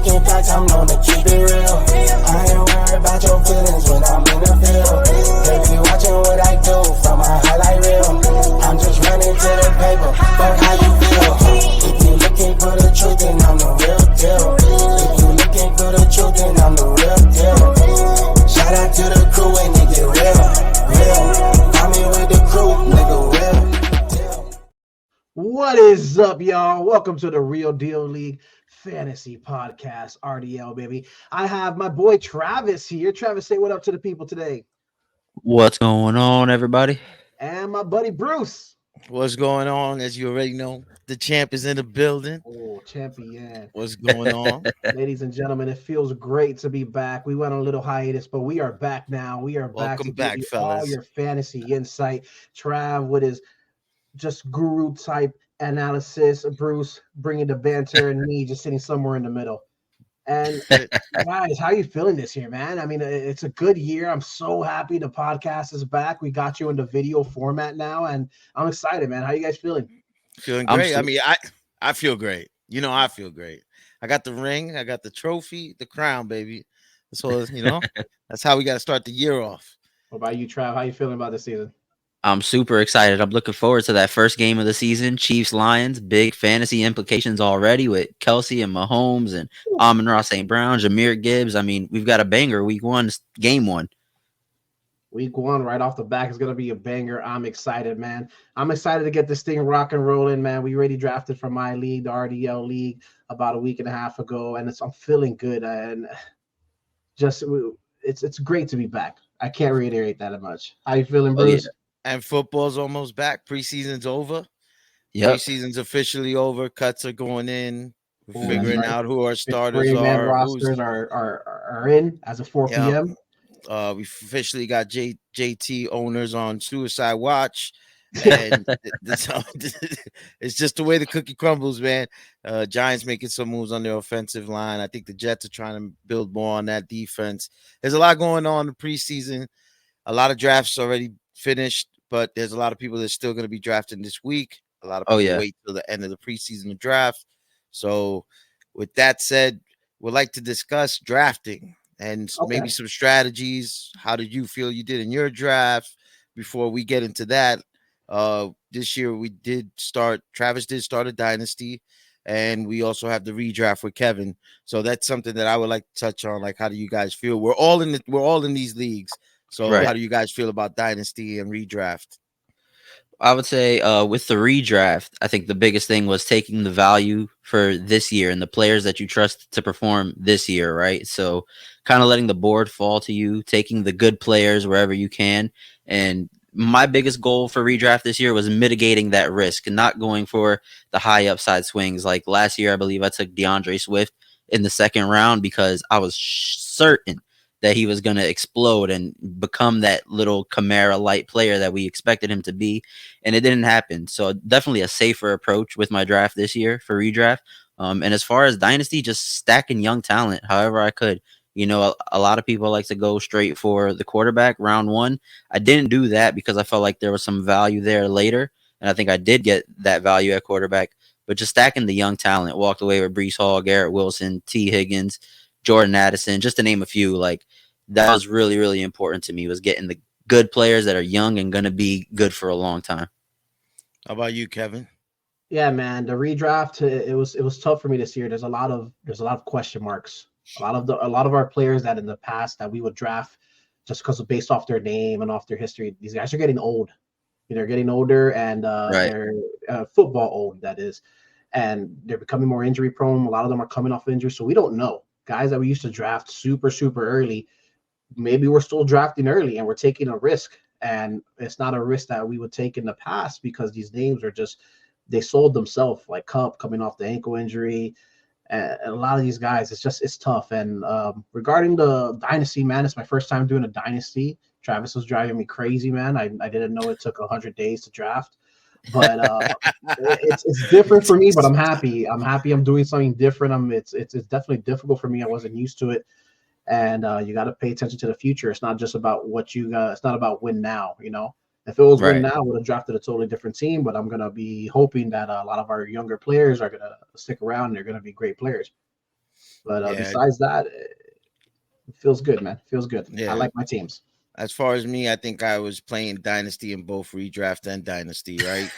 Talking facts, I'm known to keep it real. I ain't worried about your feelings when I'm in the field. They be watching what I do from my highlight reel. I'm just running to the paper, fuck how you feel. If you looking for the truth, then I'm the real deal. If you looking for the truth, then I'm the real deal. Shout out to the crew and they get real. I'm in with the crew, nigga, real. What is up, y'all? Welcome to the Real Deal League Fantasy Podcast, RDL, baby. I have my boy Travis here. Travis, say what up to the people today. What's going on, everybody? And my buddy Bruce. What's going on? As you already know, the champ is in the building. Oh, champion. What's going on? Ladies and gentlemen, it feels great to be back. We went on a little hiatus, but we are back now. We are Welcome back to back, give you fellas. all your fantasy insight. Trav with his just guru type analysis, Bruce bringing the banter, and me just sitting somewhere in the middle. And guys, how you feeling this year, man? I mean, it's a good year. I'm so happy the podcast is back. We got you in the video format now, and I'm excited, man. How you guys feeling? Feeling great. I mean, I feel great. You know, I feel great. I got the ring, I got the trophy, the crown, baby. So, you know, that's how we got to start the year off. What about you, Trav? How you feeling about this season? I'm super excited. I'm looking forward to that first game of the season. Chiefs-Lions, big fantasy implications already with Kelsey and Mahomes and Amon-Ra St. Brown, Jahmyr Gibbs. I mean, we've got a banger week one, game one. Week one, right off the back, is going to be a banger. I'm excited, man. I'm excited to get this thing rock and rolling, man. We already drafted from my league, the RDL League, about a week and a half ago, and I'm feeling good. And just it's great to be back. I can't reiterate that much. How you feeling, Bruce? Yeah. And football's almost back. Preseason's over. Yep. Preseason's officially over. Cuts are going in. We're Ooh, figuring that's right. out who our starters 3-man are. rosters are in as of 4 p.m. We officially got JT owners on suicide watch, and it's just the way the cookie crumbles, man. Giants making some moves on their offensive line. I think the Jets are trying to build more on that defense. There's a lot going on in the preseason. A lot of drafts already finished, but there's a lot of people that's still going to be drafting this week. A lot of people wait till the end of the preseason to draft. So with that said, we'd like to discuss drafting and maybe some strategies. How did you feel you did in your draft? Before we get into that, this year Travis did start a dynasty, and we also have the redraft with Kevin. So that's something that I would like to touch on. Like, how do you guys feel? We're all in these leagues. So How do you guys feel about dynasty and redraft? I would say with the redraft, I think the biggest thing was taking the value for this year and the players that you trust to perform this year, right? So kind of letting the board fall to you, taking the good players wherever you can. And my biggest goal for redraft this year was mitigating that risk and not going for the high upside swings. Like last year, I believe I took DeAndre Swift in the second round because I was certain that he was going to explode and become that little Kamara light player that we expected him to be. And it didn't happen. So definitely a safer approach with my draft this year for redraft. And as far as dynasty, just stacking young talent, however I could. You know, a lot of people like to go straight for the quarterback round one. I didn't do that because I felt like there was some value there later. And I think I did get that value at quarterback. But just stacking the young talent, walked away with Breece Hall, Garrett Wilson, T. Higgins, Jordan Addison, just to name a few. Like, that was really, really important to me, was getting the good players that are young and going to be good for a long time. How about you, Kevin? Yeah, man, the redraft, it was tough for me this year. There's a lot of question marks. A lot of our players that in the past that we would draft just because of based off their name and off their history, these guys are getting old. They're getting older and they're football old, that is, and they're becoming more injury prone. A lot of them are coming off injury, so we don't know. Guys that we used to draft super, super early, maybe we're still drafting early and we're taking a risk, and it's not a risk that we would take in the past because these names are just, they sold themselves, like Cup coming off the ankle injury. And a lot of these guys, it's tough. And regarding the dynasty, man, it's my first time doing a dynasty. Travis was driving me crazy, man. I didn't know it took 100 days to draft, but it's different for me. But I'm happy. I'm doing something different. It's definitely difficult for me. I wasn't used to it, and you got to pay attention to the future. It's not just about what you got. It's not about win now. If it was win now, I would have drafted a totally different team, but I'm going to be hoping that a lot of our younger players are going to stick around and they're going to be great players. But besides that, it feels good, man. Feels good. Yeah. I like my teams. As far as me, I think I was playing Dynasty in both redraft and Dynasty, right?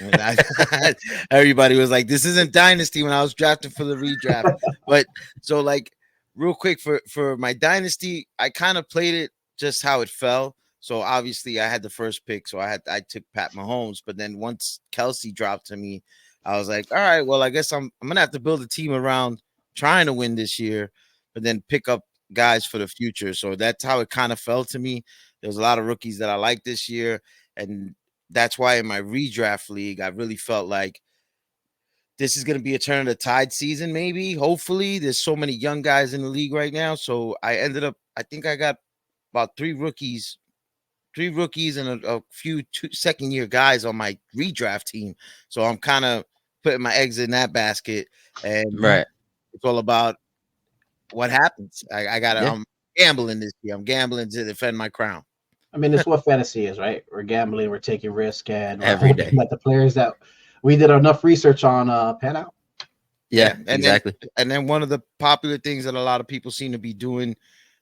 Everybody was like, this isn't Dynasty when I was drafting for the redraft. But so like real quick for my Dynasty, I kind of played it just how it fell. So obviously I had the first pick. So I took Pat Mahomes. But then once Kelsey dropped to me, I was like, all right, well, I guess I'm gonna have to build a team around trying to win this year, but then pick up guys for the future. So that's how it kind of fell to me. There's a lot of rookies that I like this year. And that's why in my redraft league, I really felt like this is going to be a turn of the tide season, maybe. Hopefully, there's so many young guys in the league right now. So I think I got about three rookies and a few second-year guys on my redraft team. So I'm kind of putting my eggs in that basket. And it's all about what happens. I'm gambling this year. I'm gambling to defend my crown. I mean, it's what fantasy is, right? We're gambling, we're taking risk, and every day that the players that we did enough research on pan out. Yeah, exactly. And then one of the popular things that a lot of people seem to be doing,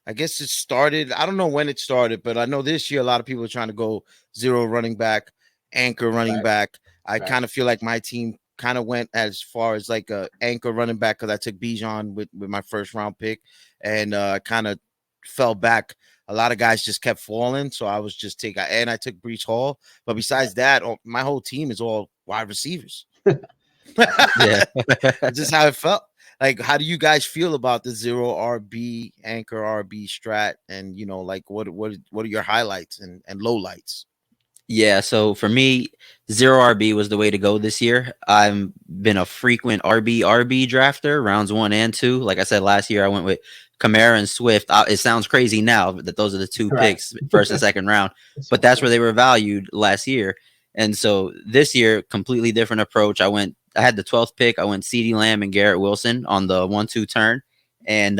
I guess it started, I don't know when it started, but I know this year a lot of people are trying to go zero running back, anchor running back. I kind of feel like my team kind of went as far as like a anchor running back because I took Bijan with my first round pick, and kind of fell back. A lot of guys just kept falling, so I was just I took Breach Hall. But besides that, my whole team is all wide receivers. Yeah, just how it felt. Like, how do you guys feel about the zero RB anchor RB strat? And like what are your highlights and lowlights? Yeah, so for me, zero RB was the way to go this year. I've been a frequent RB drafter, rounds 1 and 2. Like I said, last year I went with Kamara and Swift. It sounds crazy now that those are the two picks, first and second round, but that's where they were valued last year. And so this year, completely different approach. I had the 12th pick. I went CeeDee Lamb and Garrett Wilson on the 1-2 turn. And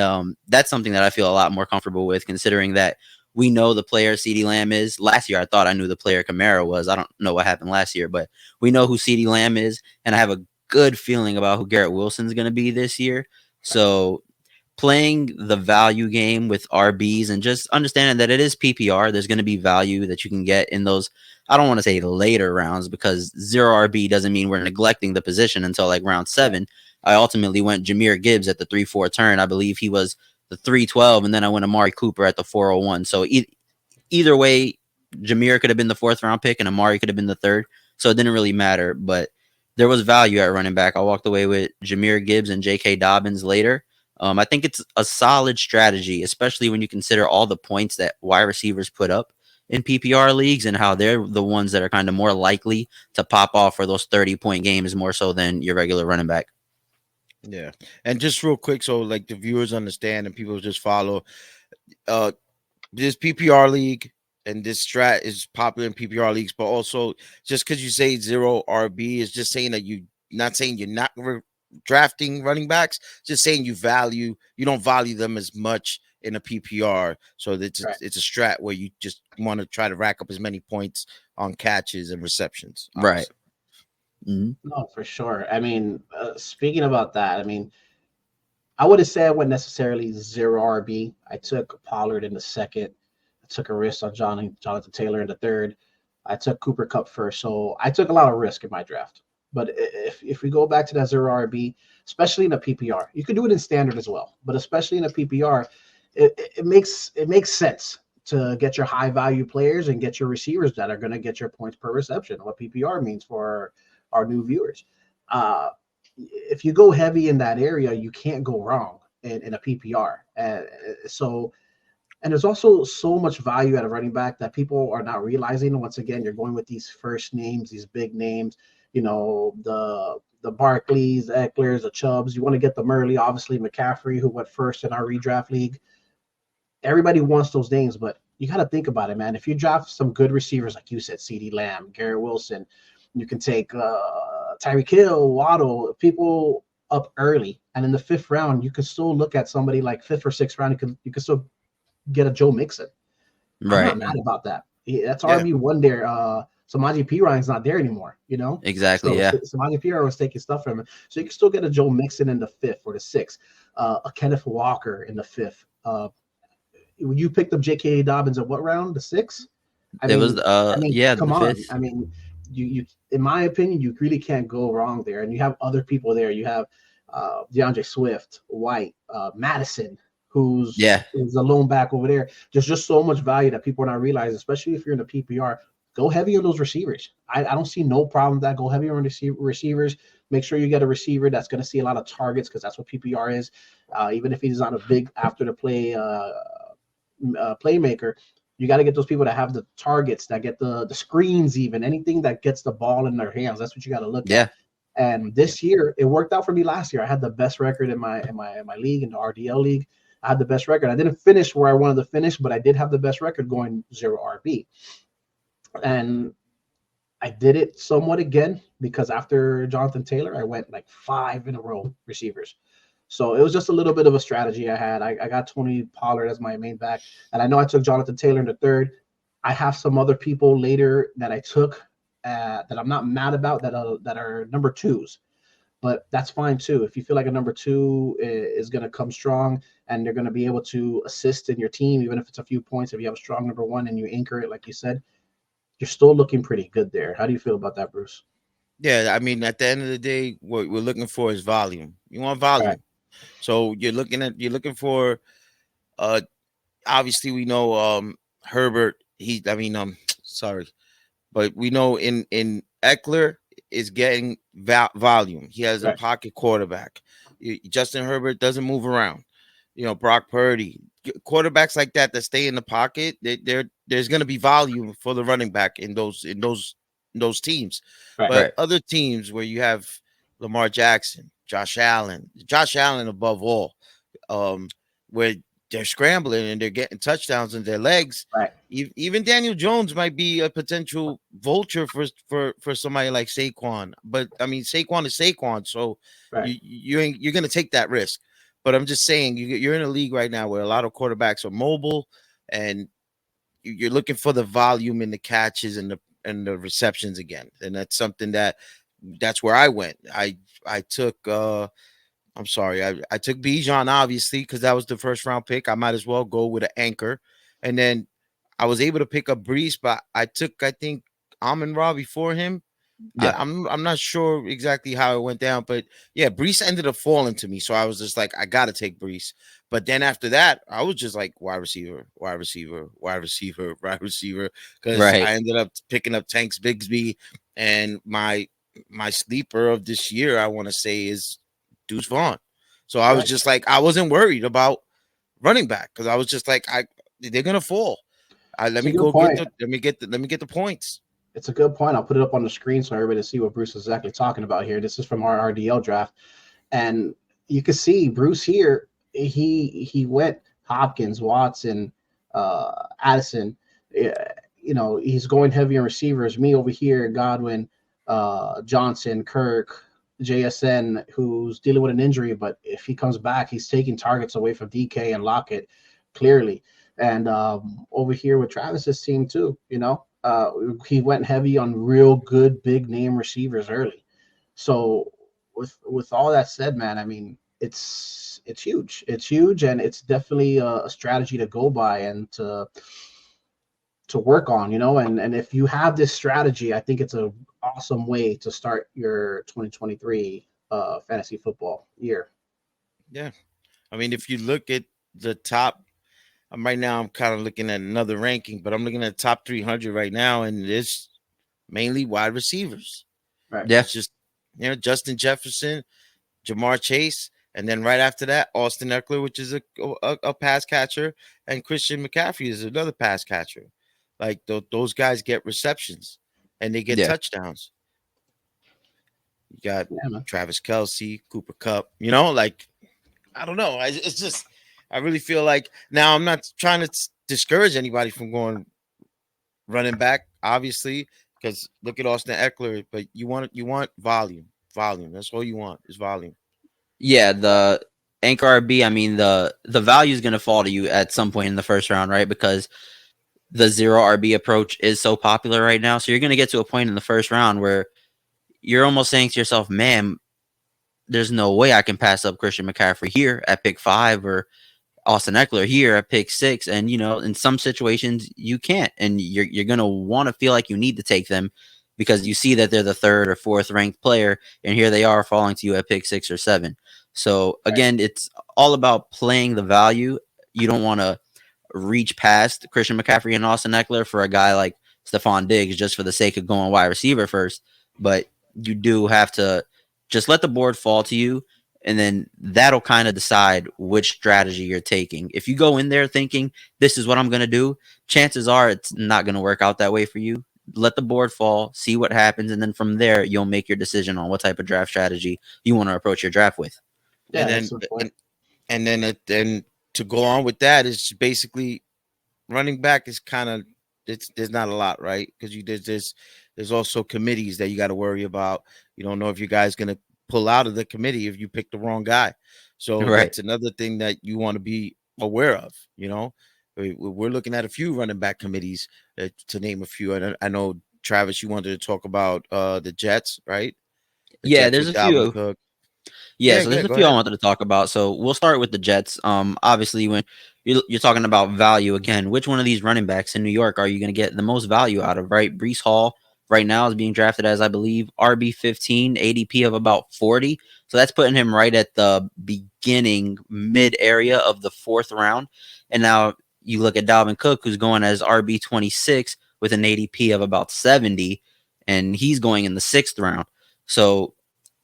that's something that I feel a lot more comfortable with, considering that we know the player CeeDee Lamb is. Last year, I thought I knew the player Kamara was. I don't know what happened last year, but we know who CeeDee Lamb is, and I have a good feeling about who Garrett Wilson is going to be this year. So playing the value game with RBs and just understanding that it is PPR, there's going to be value that you can get in those. I don't want to say later rounds, because zero RB doesn't mean we're neglecting the position until like round 7. I ultimately went Jahmyr Gibbs at the 3-4 turn. I believe he was the 312, and then I went Amari Cooper at the 401. So either way, Jahmyr could have been the 4th round pick and Amari could have been the 3rd. So it didn't really matter, but there was value at running back. I walked away with Jahmyr Gibbs and J.K. Dobbins later. I think it's a solid strategy, especially when you consider all the points that wide receivers put up in PPR leagues and how they're the ones that are kind of more likely to pop off for those 30-point games more so than your regular running back. Yeah. And just real quick, so like the viewers understand and people just follow, this PPR league and this strat is popular in PPR leagues, but also just because you say zero RB is just saying that not saying you're not drafting running backs, just saying you don't value them as much in a PPR. So it's a strat where you just want to try to rack up as many points on catches and receptions. Obviously. Right. Mm-hmm. No, for sure. I mean, speaking about that, I mean, I wouldn't say I went necessarily zero RB. I took Pollard in the 2nd. I took a risk on Jonathan Taylor in the 3rd. I took Cooper Kupp first. So I took a lot of risk in my draft. But if we go back to that zero RB, especially in a PPR, you could do it in standard as well. But especially in a PPR, it makes sense to get your high value players and get your receivers that are going to get your points per reception. What PPR means for our new viewers. If you go heavy in that area, you can't go wrong in a PPR. And there's also so much value at a running back that people are not realizing. Once again, you're going with these first names, these big names, the Barkleys, the Ecklers, the Chubbs. You want to get the Murley, obviously McCaffrey, who went first in our redraft league. Everybody wants those names, but you got to think about it, man. If you draft some good receivers, like you said, CeeDee Lamb, Garrett Wilson, you can take Tyreek Hill, Waddle, people up early. And in the 5th round, you could still look at somebody like 5th or 6th round. You could still get a Joe Mixon. Right. I'm not mad about that. That's RB1 there. Samaje Perine not there anymore, you know? Exactly. So Yeah. Samaje Perine was taking stuff from him. So you can still get a Joe Mixon in the 5th or the 6th, a Kenneth Walker in the 5th. You picked up J.K. Dobbins at what round? The 6th? It was yeah, come the on. 5th. I mean, you in my opinion, you really can't go wrong there. And you have other people there. You have DeAndre Swift, White, Madison, who's a lone back over there. There's just so much value that people are not realizing, especially if you're in the PPR. Go heavy on those receivers. I don't see no problem with that. Go heavy on receivers. Make sure you get a receiver that's going to see a lot of targets, because that's what PPR is. Even if he's not a big after the play playmaker, you got to get those people that have the targets, that get the screens, even anything that gets the ball in their hands. That's what you got to look at. And this year, it worked out for me last year. I had the best record in my league, in the RDL league. I had the best record. I didn't finish where I wanted to finish, but I did have the best record going 0 RB. And I did it somewhat again, because after Jonathan Taylor, I went like 5 in a row receivers. So it was just a little bit of a strategy I had. I got Tony Pollard as my main back, and I know I took Jonathan Taylor in the 3rd. I have some other people later that I took that I'm not mad about, that are number 2s, but that's fine too. If you feel like a number 2 is going to come strong and they're going to be able to assist in your team, even if it's a few points, if you have a strong number 1 and you anchor it, like you said, you're still looking pretty good there. How do you feel about that, Bruce? Yeah, I mean, at the end of the day, what we're looking for is volume. You want volume. Right. So you're looking for obviously we know Herbert, but we know in Eckler is getting volume. He has a pocket quarterback. Justin Herbert doesn't move around. You know, Brock Purdy, quarterbacks like that stay in the pocket. There's going to be volume for the running back in those teams. But other teams where you have Lamar Jackson, Josh Allen above all, where they're scrambling and they're getting touchdowns in their legs. Right. Even Daniel Jones might be a potential vulture for somebody like Saquon. But I mean, Saquon is Saquon, so you're going to take that risk. But I'm just saying, you're in a league right now where a lot of quarterbacks are mobile, and you're looking for the volume in the catches and the receptions again. And that's something that's where I went. I took I took Bijan, obviously, because that was the 1st round pick. I might as well go with an anchor. And then I was able to pick up Brees, but I think Amon-Ra before him. Yeah. I'm not sure exactly how it went down, but yeah, Brees ended up falling to me. So I was just like, I got to take Brees. But then after that, I was just like wide receiver. Because I ended up picking up Tanks Bigsby, and my sleeper of this year, I want to say, is Deuce Vaughn. So I was just like, I wasn't worried about running back, because I was just like, they're gonna fall. Let me get the points. It's a good point. I'll put it up on the screen so everybody can see what Bruce is exactly talking about here. This is from our RDL draft, and you can see Bruce here. He went Hopkins, Watson, Addison. You know, he's going heavy on receivers. Me over here, Godwin, Johnson, Kirk, JSN, who's dealing with an injury, but if he comes back, he's taking targets away from DK and Lockett, clearly. And over here with Travis's team too, you know, he went heavy on real good big name receivers early. So with all that said, man, I mean, it's huge. It's huge, and it's definitely a strategy to go by and to work on, you know. And if you have this strategy, I think it's an awesome way to start your 2023 fantasy football year. Yeah. I mean, if you look at the top, right now I'm kind of looking at another ranking, but I'm looking at top 300 right now, and it's mainly wide receivers. Right. Yeah. It's just, you know, Justin Jefferson, Jamar Chase, and then right after that, Austin Eckler, which is a pass catcher, and Christian McCaffrey is another pass catcher. Like those guys get receptions and they get touchdowns. You got Travis Kelce, Cooper Kupp, you know, like, I don't know. It's just, I really feel like, now I'm not trying to discourage anybody from going running back, obviously, because look at Austin Eckler, but you want volume. That's all you want is volume. Yeah, the anchor RB, I mean, the value is going to fall to you at some point in the 1st round, right? Because the zero RB approach is so popular right now. So you're going to get to a point in the first round where you're almost saying to yourself, man, there's no way I can pass up Christian McCaffrey here at pick 5 or Austin Eckler here at pick 6. And, in some situations you can't, and you're going to want to feel like you need to take them because you see that they're the 3rd or 4th ranked player, and here they are falling to you at pick 6 or 7. So again, it's all about playing the value. You don't want to reach past Christian McCaffrey and Austin Eckler for a guy like Stephon Diggs just for the sake of going wide receiver first. But you do have to just let the board fall to you, and then that'll kind of decide which strategy you're taking. If you go in there thinking this is what I'm going to do, chances are it's not going to work out that way for you. Let the board fall, see what happens, and then from there you'll make your decision on what type of draft strategy you want to approach your draft with. Yeah, and then to go on with that is basically running back is kind of there's not a lot, right? Because there's also committees that you got to worry about. You don't know if your guy's going to pull out of the committee if you pick the wrong guy. So that's another thing that you want to be aware of. We're looking at a few running back committees, to name a few. And I know, Travis, you wanted to talk about the Jets, right? There's a few. Yeah, so there's a few I wanted to talk about. So we'll start with the Jets. Obviously, when you're talking about value again, which one of these running backs in New York are you going to get the most value out of, right? Breece Hall right now is being drafted as, I believe, RB15, ADP of about 40. So that's putting him right at the beginning, mid area of the 4th round. And now you look at Dalvin Cook, who's going as RB26 with an ADP of about 70, and he's going in the 6th round. So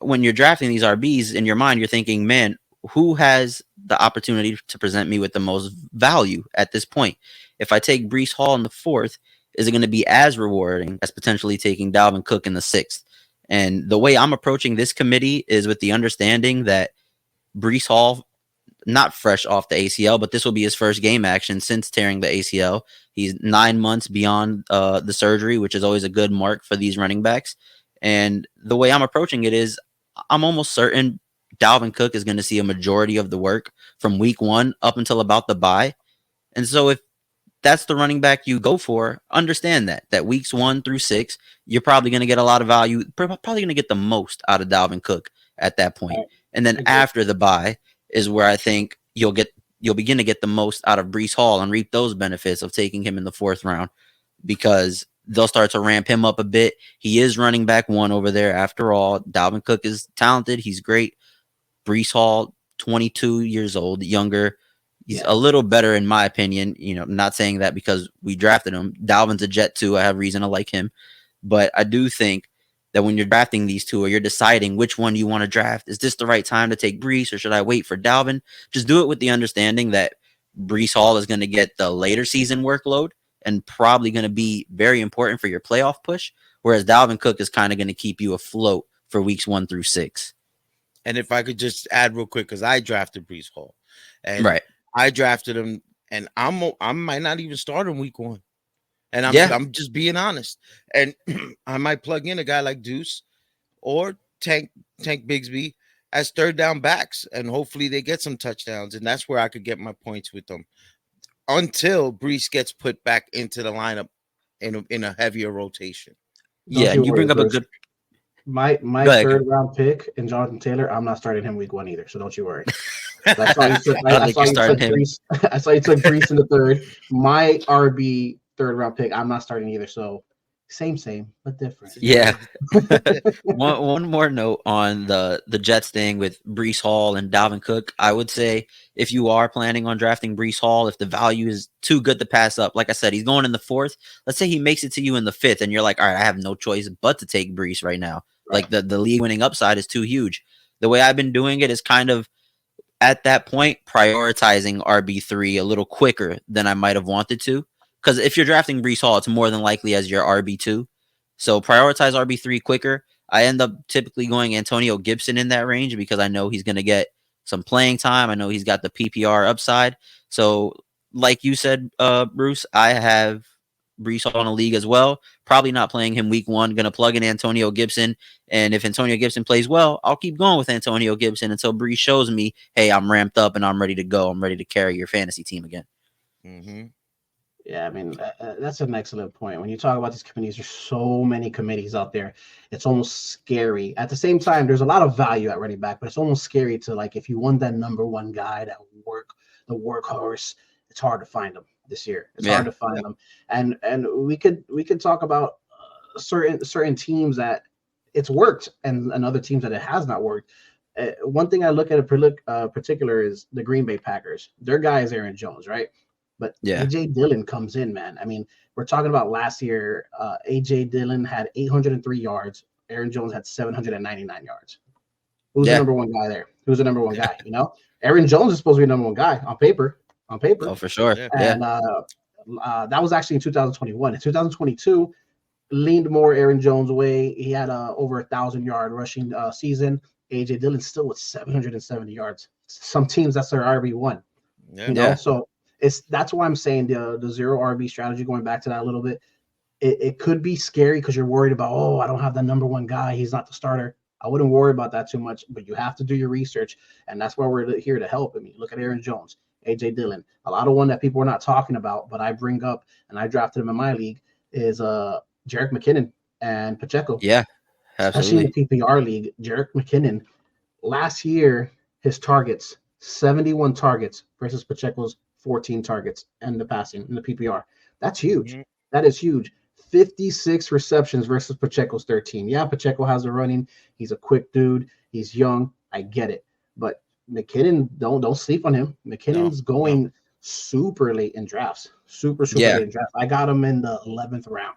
when you're drafting these RBs, in your mind, you're thinking, man, who has the opportunity to present me with the most value at this point? If I take Breece Hall in the 4th, is it going to be as rewarding as potentially taking Dalvin Cook in the 6th? And the way I'm approaching this committee is with the understanding that Breece Hall, not fresh off the ACL, but this will be his first game action since tearing the ACL. He's 9 months beyond the surgery, which is always a good mark for these running backs. And the way I'm approaching it is I'm almost certain Dalvin Cook is going to see a majority of the work from week 1 up until about the bye. And so if that's the running back you go for, understand that weeks 1 through 6, you're probably going to get a lot of value, probably going to get the most out of Dalvin Cook at that point. And then after the bye is where I think you'll begin to get the most out of Breece Hall and reap those benefits of taking him in the 4th round, because they'll start to ramp him up a bit. He is running back 1 over there. After all, Dalvin Cook is talented. He's great. Breece Hall, 22 years old, younger. He's a little better in my opinion. Not saying that because we drafted him. Dalvin's a Jet too. I have reason to like him. But I do think that when you're drafting these two, or you're deciding which one you want to draft, is this the right time to take Breece or should I wait for Dalvin? Just do it with the understanding that Breece Hall is going to get the later season workload and probably going to be very important for your playoff push, whereas Dalvin Cook is kind of going to keep you afloat for weeks 1 through 6. And if I could just add real quick, because I drafted Breece Hall, and I drafted him, and I might not even start in week 1, and I'm just being honest, and I might plug in a guy like Deuce or Tank Bigsby as 3rd down backs, and hopefully they get some touchdowns, and that's where I could get my points with them, until Breece gets put back into the lineup in a heavier rotation. You bring up a good. My 3rd round pick in Jonathan Taylor, I'm not starting him week 1 either, so don't you worry. I saw you took Breece in the 3rd. My RB 3rd round pick, I'm not starting either. So same, but different. Yeah. one more note on the Jets thing with Breece Hall and Dalvin Cook. I would say if you are planning on drafting Breece Hall, if the value is too good to pass up, like I said, he's going in the 4th. Let's say he makes it to you in the 5th, and you're like, all right, I have no choice but to take Breece right now. Like the league winning upside is too huge. The way I've been doing it is kind of at that point prioritizing RB3 a little quicker than I might have wanted to. Because if you're drafting Breece Hall, it's more than likely as your RB2. So prioritize RB3 quicker. I end up typically going Antonio Gibson in that range because I know he's going to get some playing time. I know he's got the PPR upside. So like you said, Bruce, I have Breece Hall in a league as well. Probably not playing him week 1. Going to plug in Antonio Gibson. And if Antonio Gibson plays well, I'll keep going with Antonio Gibson until Breece shows me, hey, I'm ramped up and I'm ready to go. I'm ready to carry your fantasy team again. Mm-hmm. Yeah, I mean, that's an excellent point. When you talk about these committees, there's so many committees out there. It's almost scary. At the same time, there's a lot of value at running back, but it's almost scary to, like, if you want that number one guy, the workhorse, it's hard to find them this year. It's hard to find them. And we could talk about certain teams that it's worked and other teams that it has not worked. One thing I look at in particular is the Green Bay Packers. Their guy is Aaron Jones, right? But AJ Dillon comes in, man. I mean, we're talking about last year. AJ Dillon had 803 yards. Aaron Jones had 799 yards. Who's the number one guy there? Who's the number one guy? You know, Aaron Jones is supposed to be the number one guy on paper. Oh, for sure. And that was actually in 2021. In 2022, leaned more Aaron Jones' way. He had over 1,000-yard rushing season. AJ Dillon still with 770 yards. Some teams, that's their RB1. You know, so that's why I'm saying the zero RB strategy, going back to that a little bit, it could be scary because you're worried about, oh, I don't have the number one guy. He's not the starter. I wouldn't worry about that too much, but you have to do your research, and that's why we're here to help. I mean, look at Aaron Jones, AJ Dillon. A lot of one that people are not talking about, but I bring up, and I drafted him in my league, is Jerick McKinnon and Pacheco. Yeah, absolutely. Especially in the PPR league, Jerick McKinnon, last year, his targets, 71 targets versus Pacheco's 14 targets and the passing in the PPR. That's huge. Mm-hmm. That is huge. 56 receptions versus Pacheco's 13. Yeah, Pacheco has the running. He's a quick dude. He's young. I get it. But McKinnon, don't sleep on him. McKinnon's going super late in drafts. Super late in drafts. I got him in the 11th round,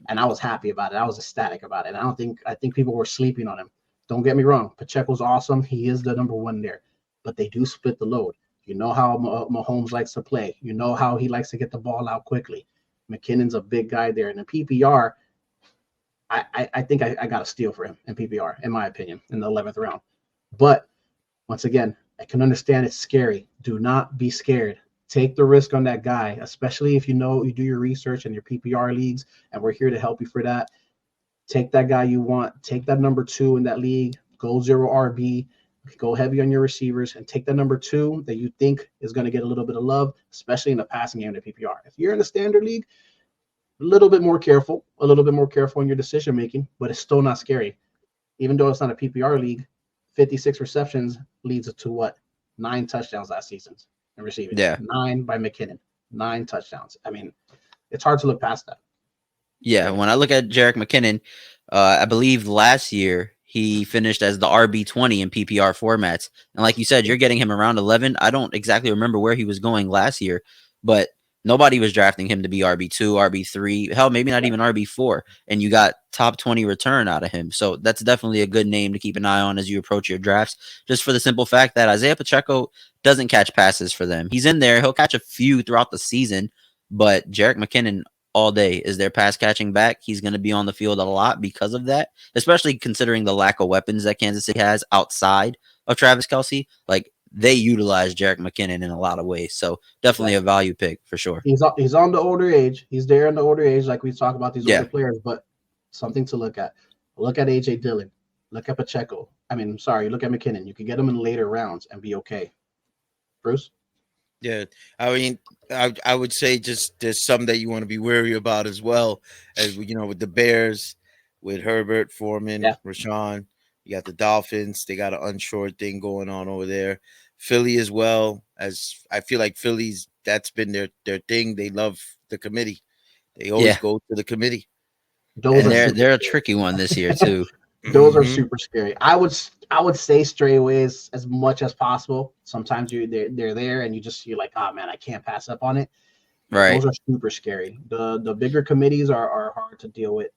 and I was happy about it. I was ecstatic about it. I think people were sleeping on him. Don't get me wrong. Pacheco's awesome. He is the number one there. But they do split the load. You know how Mahomes likes to play. You know how he likes to get the ball out quickly. McKinnon's a big guy there. In the PPR, I think I got a steal for him in PPR, in my opinion, in the 11th round. But once again, I can understand it's scary. Do not be scared. Take the risk on that guy, especially if you know you do your research in your PPR leagues, and we're here to help you for that. Take that guy you want. Take that number 2 in that league. Go zero RB. Go heavy on your receivers and take that number 2 that you think is going to get a little bit of love, especially in the passing game in the PPR. If you're in the standard league, a little bit more careful in your decision making, but it's still not scary. Even though it's not a PPR league, 56 receptions leads to what? 9 touchdowns last season in receiving. Yeah. 9 by McKinnon. 9 touchdowns. I mean, it's hard to look past that. Yeah, when I look at Jerick McKinnon, I believe last year he finished as the RB20 in PPR formats. And like you said, you're getting him around 11. I don't exactly remember where he was going last year, but nobody was drafting him to be RB2, RB3, hell, maybe not even RB4. And you got top 20 return out of him. So that's definitely a good name to keep an eye on as you approach your drafts, just for the simple fact that Isaiah Pacheco doesn't catch passes for them. He's in there. He'll catch a few throughout the season, but Jerick McKinnon all day is their pass catching back. He's going to be on the field a lot because of that, especially considering the lack of weapons that Kansas City has outside of Travis Kelce. Like, they utilize Jerick McKinnon in a lot of ways. So definitely a value pick for sure. He's on the older age. He's there in the older age, like we talk about these older players, but something to look at. Look at AJ Dillon. Look at Pacheco. Look at McKinnon. You can get them in later rounds and be okay. Bruce? Yeah, I mean, I would say just there's some that you want to be wary about as well, as you know, with the Bears, with Herbert, Foreman, Rashawn. You got the Dolphins; they got an unsure thing going on over there. Philly as well, as I feel like Philly's that's been their thing. They love the committee; they always go to the committee. They're a tricky one this year too. Those are super scary. I would say stray away as much as possible. Sometimes they're there and you're like, oh man, I can't pass up on it. Right. Those are super scary. The bigger committees are hard to deal with.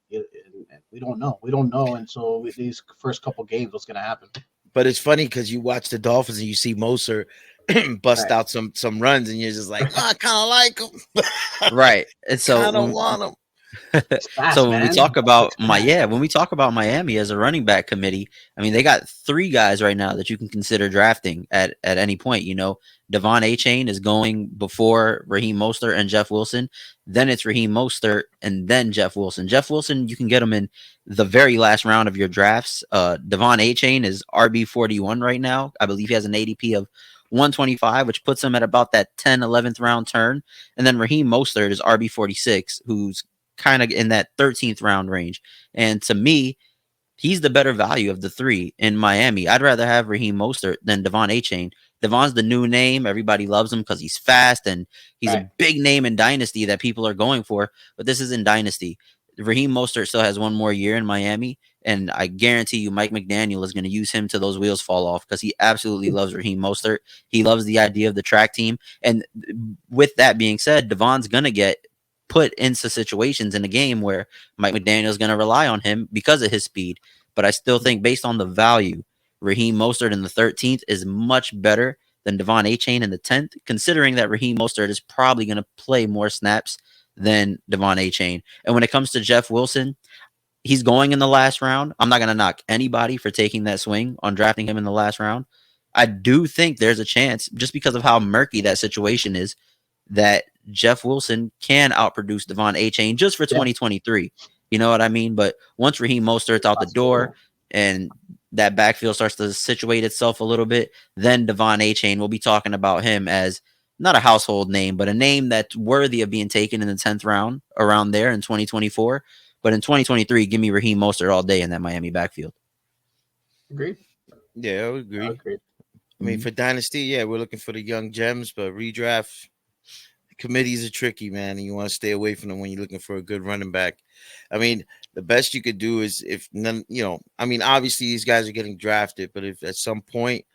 We don't know. And so with these first couple games, what's gonna happen? But it's funny because you watch the Dolphins and you see Moser bust out some runs and you're just like, I kind of like him. Right. And so I don't want him. Fast, so when we talk about Miami as a running back committee, I mean, they got 3 guys right now that you can consider drafting at any point. You know, Devon Achane is going before Raheem Mostert and Jeff Wilson. Then it's Raheem Mostert and then Jeff Wilson. Jeff Wilson, you can get him in the very last round of your drafts. Devon Achane is RB41 right now. I believe he has an ADP of 125, which puts him at about that 10, 11th round turn. And then Raheem Mostert is RB 46, who's kind of in that 13th round range. And to me, he's the better value of the three in Miami. I'd rather have Raheem Mostert than Devon Achane. Devon's the new name. Everybody loves him because he's fast and he's a big name in Dynasty that people are going for. But this is in Dynasty. Raheem Mostert still has one more year in Miami. And I guarantee you Mike McDaniel is going to use him till those wheels fall off because he absolutely loves Raheem Mostert. He loves the idea of the track team. And with that being said, Devon's going to get put into situations in the game where Mike McDaniel is going to rely on him because of his speed. But I still think based on the value, Raheem Mostert in the 13th is much better than Devon Achane in the 10th, considering that Raheem Mostert is probably going to play more snaps than Devon Achane. And when it comes to Jeff Wilson, he's going in the last round. I'm not going to knock anybody for taking that swing on drafting him in the last round. I do think there's a chance, just because of how murky that situation is, that Jeff Wilson can outproduce Devon Achane just for 2023. You know what I mean? But once Raheem Mostert's out the door and that backfield starts to situate itself a little bit, then Devon Achane, we'll be talking about him as not a household name, but a name that's worthy of being taken in the 10th round around there in 2024. But in 2023, give me Raheem Mostert all day in that Miami backfield. Agreed. Yeah, I would agree. I mean, for Dynasty, yeah, we're looking for the young gems, but redraft committees are tricky, man, and you want to stay away from them when you're looking for a good running back. I mean, the best you could do is if none, I mean, obviously these guys are getting drafted, but if at some point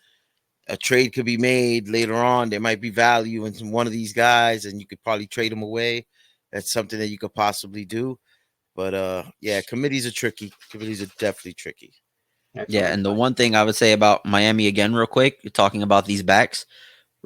a trade could be made later on, there might be value in one of these guys, and you could probably trade them away. That's something that you could possibly do. But yeah, committees are tricky. Committees are definitely tricky. Yeah, and the one thing I would say about Miami again, real quick, you're talking about these backs.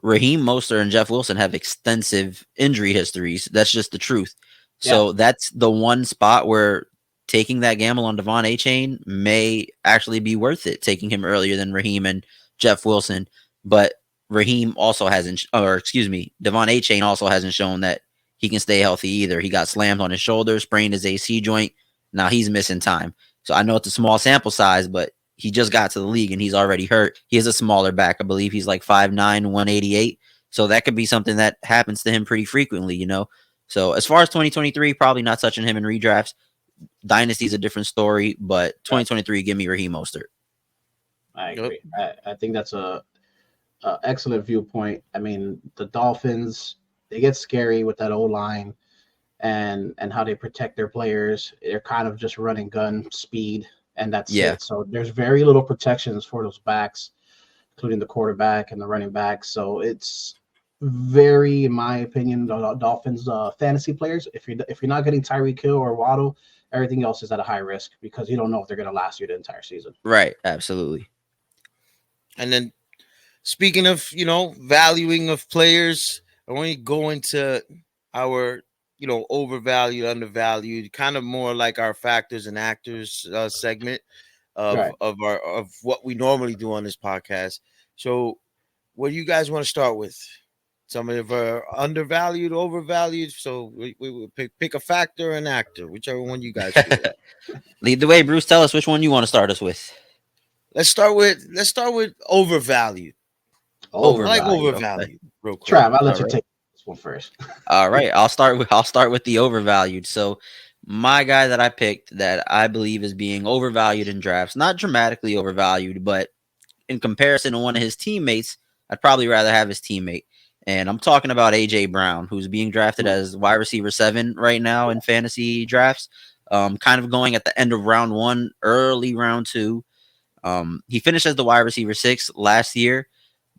Raheem Mostert and Jeff Wilson have extensive injury histories. That's just the truth. So that's the one spot where taking that gamble on Devon Achane may actually be worth it, taking him earlier than Raheem and Jeff Wilson. But Raheem also hasn't, Devon Achane also hasn't shown that he can stay healthy either. He got slammed on his shoulder, sprained his AC joint. Now he's missing time. So I know it's a small sample size, but he just got to the league and he's already hurt. He is a smaller back. I believe he's like 5'9", 188. So that could be something that happens to him pretty frequently, So as far as 2023, probably not touching him in redrafts. Dynasty is a different story, but 2023, give me Raheem Mostert. I agree. I think that's a excellent viewpoint. I mean, the Dolphins, they get scary with that O-line and how they protect their players. They're kind of just running gun speed, and that's it. So there's very little protections for those backs, including the quarterback and the running back. So it's very, in my opinion, the Dolphins fantasy players, if you're not getting Tyreek Hill or Waddle, everything else is at a high risk because you don't know if they're going to last you the entire season. Right, absolutely. And then speaking of, valuing of players, I want to go into our, overvalued, undervalued, kind of more like our factors and actors segment of what we normally do on this podcast. So what do you guys want to start with? Some of our undervalued, overvalued. So we pick a factor and actor, whichever one you guys feel. Lead the way, Bruce. Tell us which one you want to start us with. Let's start with overvalued. I like overvalued. Okay. Real quick. Trav, I'll let you take this one first. All right, I'll start with the overvalued. So my guy that I picked that I believe is being overvalued in drafts, not dramatically overvalued, but in comparison to one of his teammates, I'd probably rather have his teammate. And I'm talking about AJ Brown, who's being drafted as wide receiver 7 right now in fantasy drafts. Kind of going at the end of round 1, early round 2. He finished as the wide receiver 6 last year,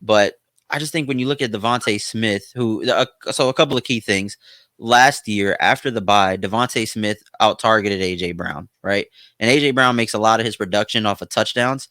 but I just think when you look at Devontae Smith, so a couple of key things. Last year, after the bye, Devontae Smith out-targeted AJ Brown, right? And AJ Brown makes a lot of his production off of touchdowns.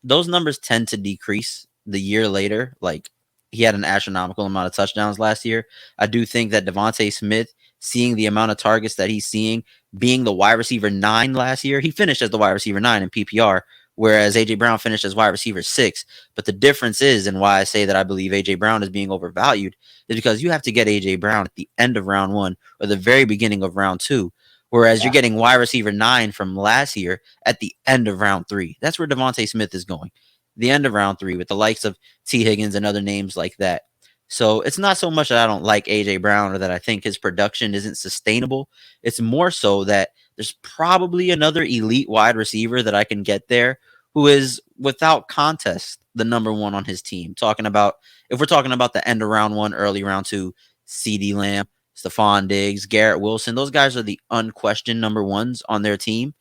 Those numbers tend to decrease the year later. Like, he had an astronomical amount of touchdowns last year. I do think that Devontae Smith, seeing the amount of targets that he's seeing, being the wide receiver 9 last year, he finished as the wide receiver 9 in PPR, whereas AJ Brown finished as wide receiver 6. But the difference is, and why I say that I believe AJ Brown is being overvalued, is because you have to get AJ Brown at the end of round 1 or the very beginning of round 2, whereas you're getting wide receiver 9 from last year at the end of round 3. That's where Devontae Smith is going. the end of round 3 with the likes of T. Higgins and other names like that. So it's not so much that I don't like AJ Brown or that I think his production isn't sustainable. It's more so that there's probably another elite wide receiver that I can get there who is without contest the number 1 on his team. If we're talking about the end of round 1, early round 2, CeeDee Lamb, Stephon Diggs, Garrett Wilson, those guys are the unquestioned number 1s on their team.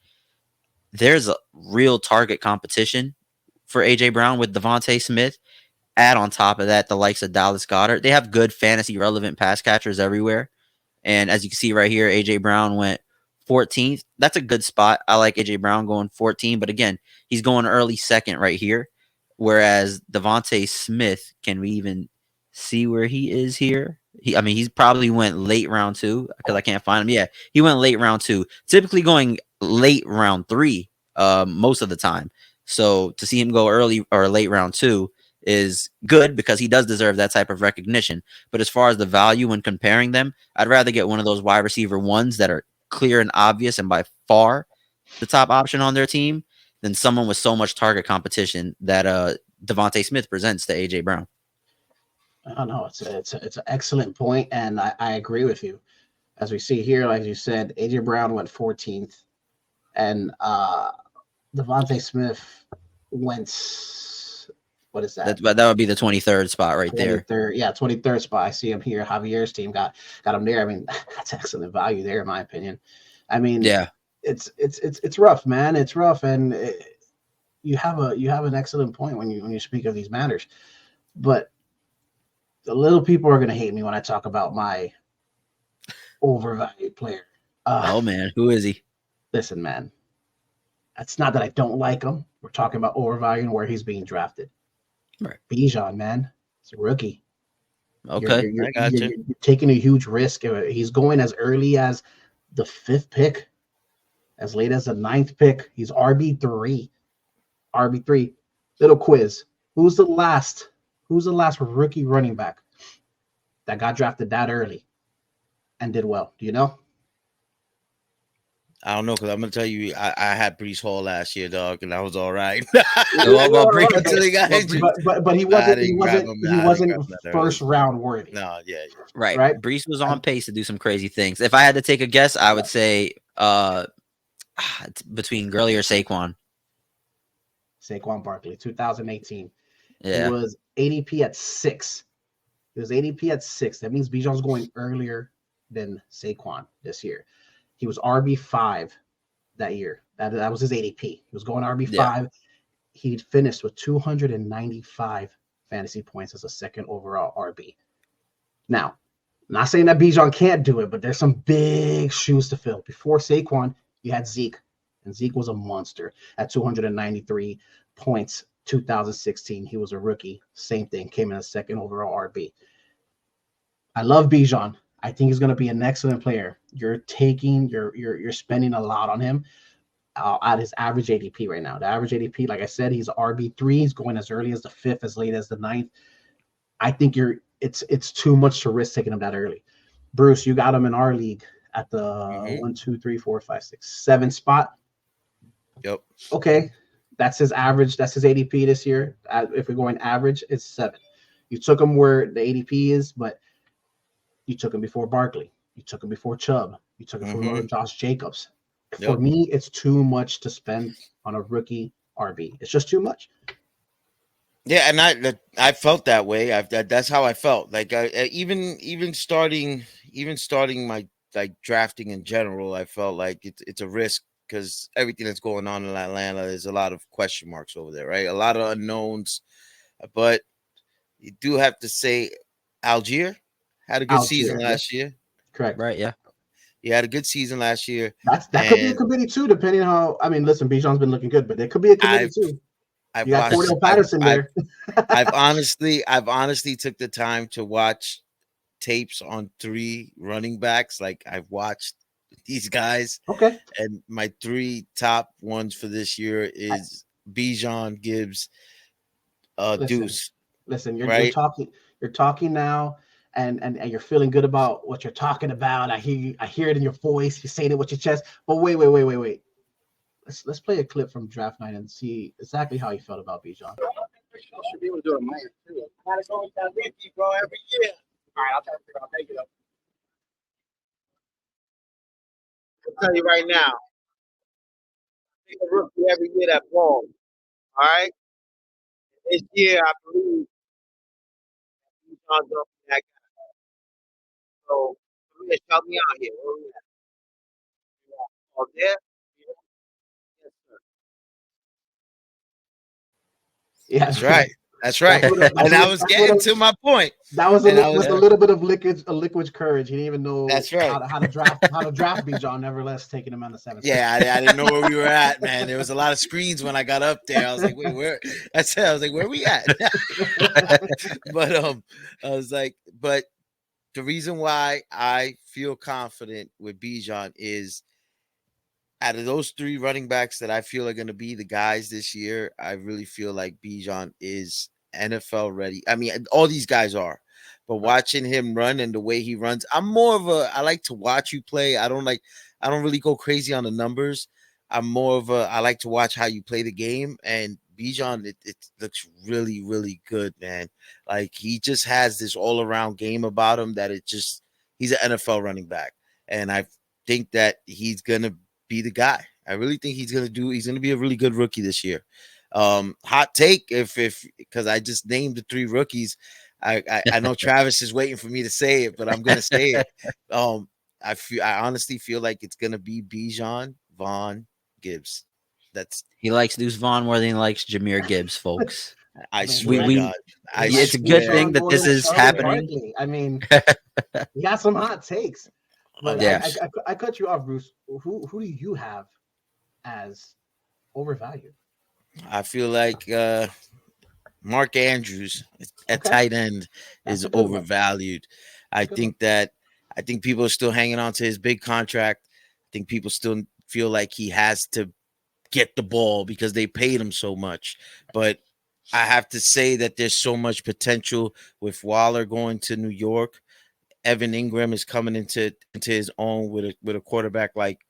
There's a real target competition for AJ Brown with Devontae Smith. Add on top of that the likes of Dallas Goedert. They have good fantasy relevant pass catchers everywhere. And as you can see right here, AJ Brown went 14th. That's a good spot. I like AJ Brown going 14, but again, he's going early second right here. Whereas Devontae Smith, can we even see where he is here? He's probably went late round 2 because I can't find him. Yeah, he went late round 2. Typically going late round 3 most of the time. So to see him go early or late round 2 is good because he does deserve that type of recognition. But as far as the value when comparing them, I'd rather get one of those wide receiver 1s that are clear and obvious and by far the top option on their team than someone with so much target competition that Devontae Smith presents to AJ Brown. I don't know. It's an excellent point, and I agree with you. As we see here, like you said, AJ Brown went 14th, and Devontae Smith went. What is that? That would be the 23rd spot right 23rd, there. Yeah, 23rd spot. I see him here. Javier's team got him there. I mean, that's excellent value there, in my opinion. I mean, yeah, it's rough, man. It's rough, and you have an excellent point when you speak of these matters. But the little people are gonna hate me when I talk about my overvalued player. Oh man, who is he? Listen, man. It's not that I don't like him. We're talking about overvaluing where he's being drafted. Right. Bijan, man. It's a rookie. Okay. You're taking a huge risk. He's going as early as the 5th pick, as late as the 9th pick. He's RB3. RB3. Little quiz. Who's the last rookie running back that got drafted that early and did well? Do you know? I don't know, because I'm gonna tell you, I had Brees Hall last year, dog, and I was all right. But he wasn't first round worthy. No, yeah. Right. Brees was on pace to do some crazy things. If I had to take a guess, I would say between Gurley or Saquon. Saquon Barkley, 2018. Yeah. He was ADP at 6. That means Bijan's going earlier than Saquon this year. He was RB5 that year. That was his ADP. He was going RB5. Yeah. He finished with 295 fantasy points as a second overall RB. Now, I'm not saying that Bijan can't do it, but there's some big shoes to fill. Before Saquon, you had Zeke, and Zeke was a monster at 293 points. 2016, he was a rookie. Same thing, came in a second overall RB. I love Bijan. I think he's going to be an excellent player. You're spending a lot on him at his average ADP right now. The average ADP, like I said, he's RB3. He's going as early as the 5th, as late as the 9th. I think it's too much to risk taking him that early. Bruce, you got him in our league at the 1, 2, 3, 4, 5, 6, 7 spot. Yep. Okay, that's his average. That's his ADP this year. If we're going average, it's 7. You took him where the ADP is, but you took him before Barkley. You took him before Chubb. You took him before Josh Jacobs. Yep. For me, it's too much to spend on a rookie RB. It's just too much. Yeah, and I felt that way. That's how I felt. Like even starting my drafting in general, I felt like it's a risk because everything that's going on in Atlanta, there's a lot of question marks over there, right? A lot of unknowns. But you do have to say Algier had a good season last year. Correct. Right, yeah. He had a good season last year. That could be a committee too, depending on how. I mean, listen, Bijan's been looking good, but there could be a committee too. You got Cordell Patterson there. I've honestly took the time to watch tapes on 3 running backs. Like I've watched these guys. Okay. And my 3 top ones for this year is Bijan, Gibbs, Deuce. Listen, you're talking now. And you're feeling good about what you're talking about. I hear it in your voice. You're saying it with your chest. But wait. Let's play a clip from draft night and see exactly how you felt about Bijan. should be able to do it in my end too. Gotta go with that rookie, bro, every year. All right, I'll try to figure out. Thank you, though. I'll tell you right now, take a rookie every year that balls. All right? This year, I believe he's going to be that guy. So, help me out here. Where we at? Oh, there? Yes, sir. Yeah, That's right. That's right. And I was getting to my point. That was with a little bit of liquid courage. He didn't even know That's right. how to draft Bijan, nevertheless taking him on the 7th. Yeah, I didn't know where we were at, man. There was a lot of screens when I got up there. I was like, wait, where? I was like, where are we at? But I was like, but the reason why I feel confident with Bijan is out of those 3 running backs that I feel are going to be the guys this year, I really feel like Bijan is NFL ready. I mean, all these guys are, but watching him run and the way he runs, I like to watch you play. I don't really go crazy on the numbers. I like to watch how you play the game. And Bijan, it looks really, really good, man. Like he just has this all around game about him that he's an NFL running back. And I think that he's going to be the guy. I really think he's going to be a really good rookie this year. Hot take, if because I just named the 3 rookies. I know Travis is waiting for me to say it, but I'm going to say it. I honestly feel like it's going to be Bijan, Vaughn, Gibbs. He likes Deuce Vaughn more than he likes Jahmyr Gibbs, folks. I swear to God. It's a good thing that this is happening. Barkley. I mean, he got some hot takes. But Yeah. I cut you off, Bruce. Who do you have as overvalued? I feel like Mark Andrews at tight end is overvalued. I think people are still hanging on to his big contract. I think people still feel like he has to get the ball because they paid him so much. But I have to say that there's so much potential with Waller going to New York. Evan Ingram is coming into his own with a quarterback like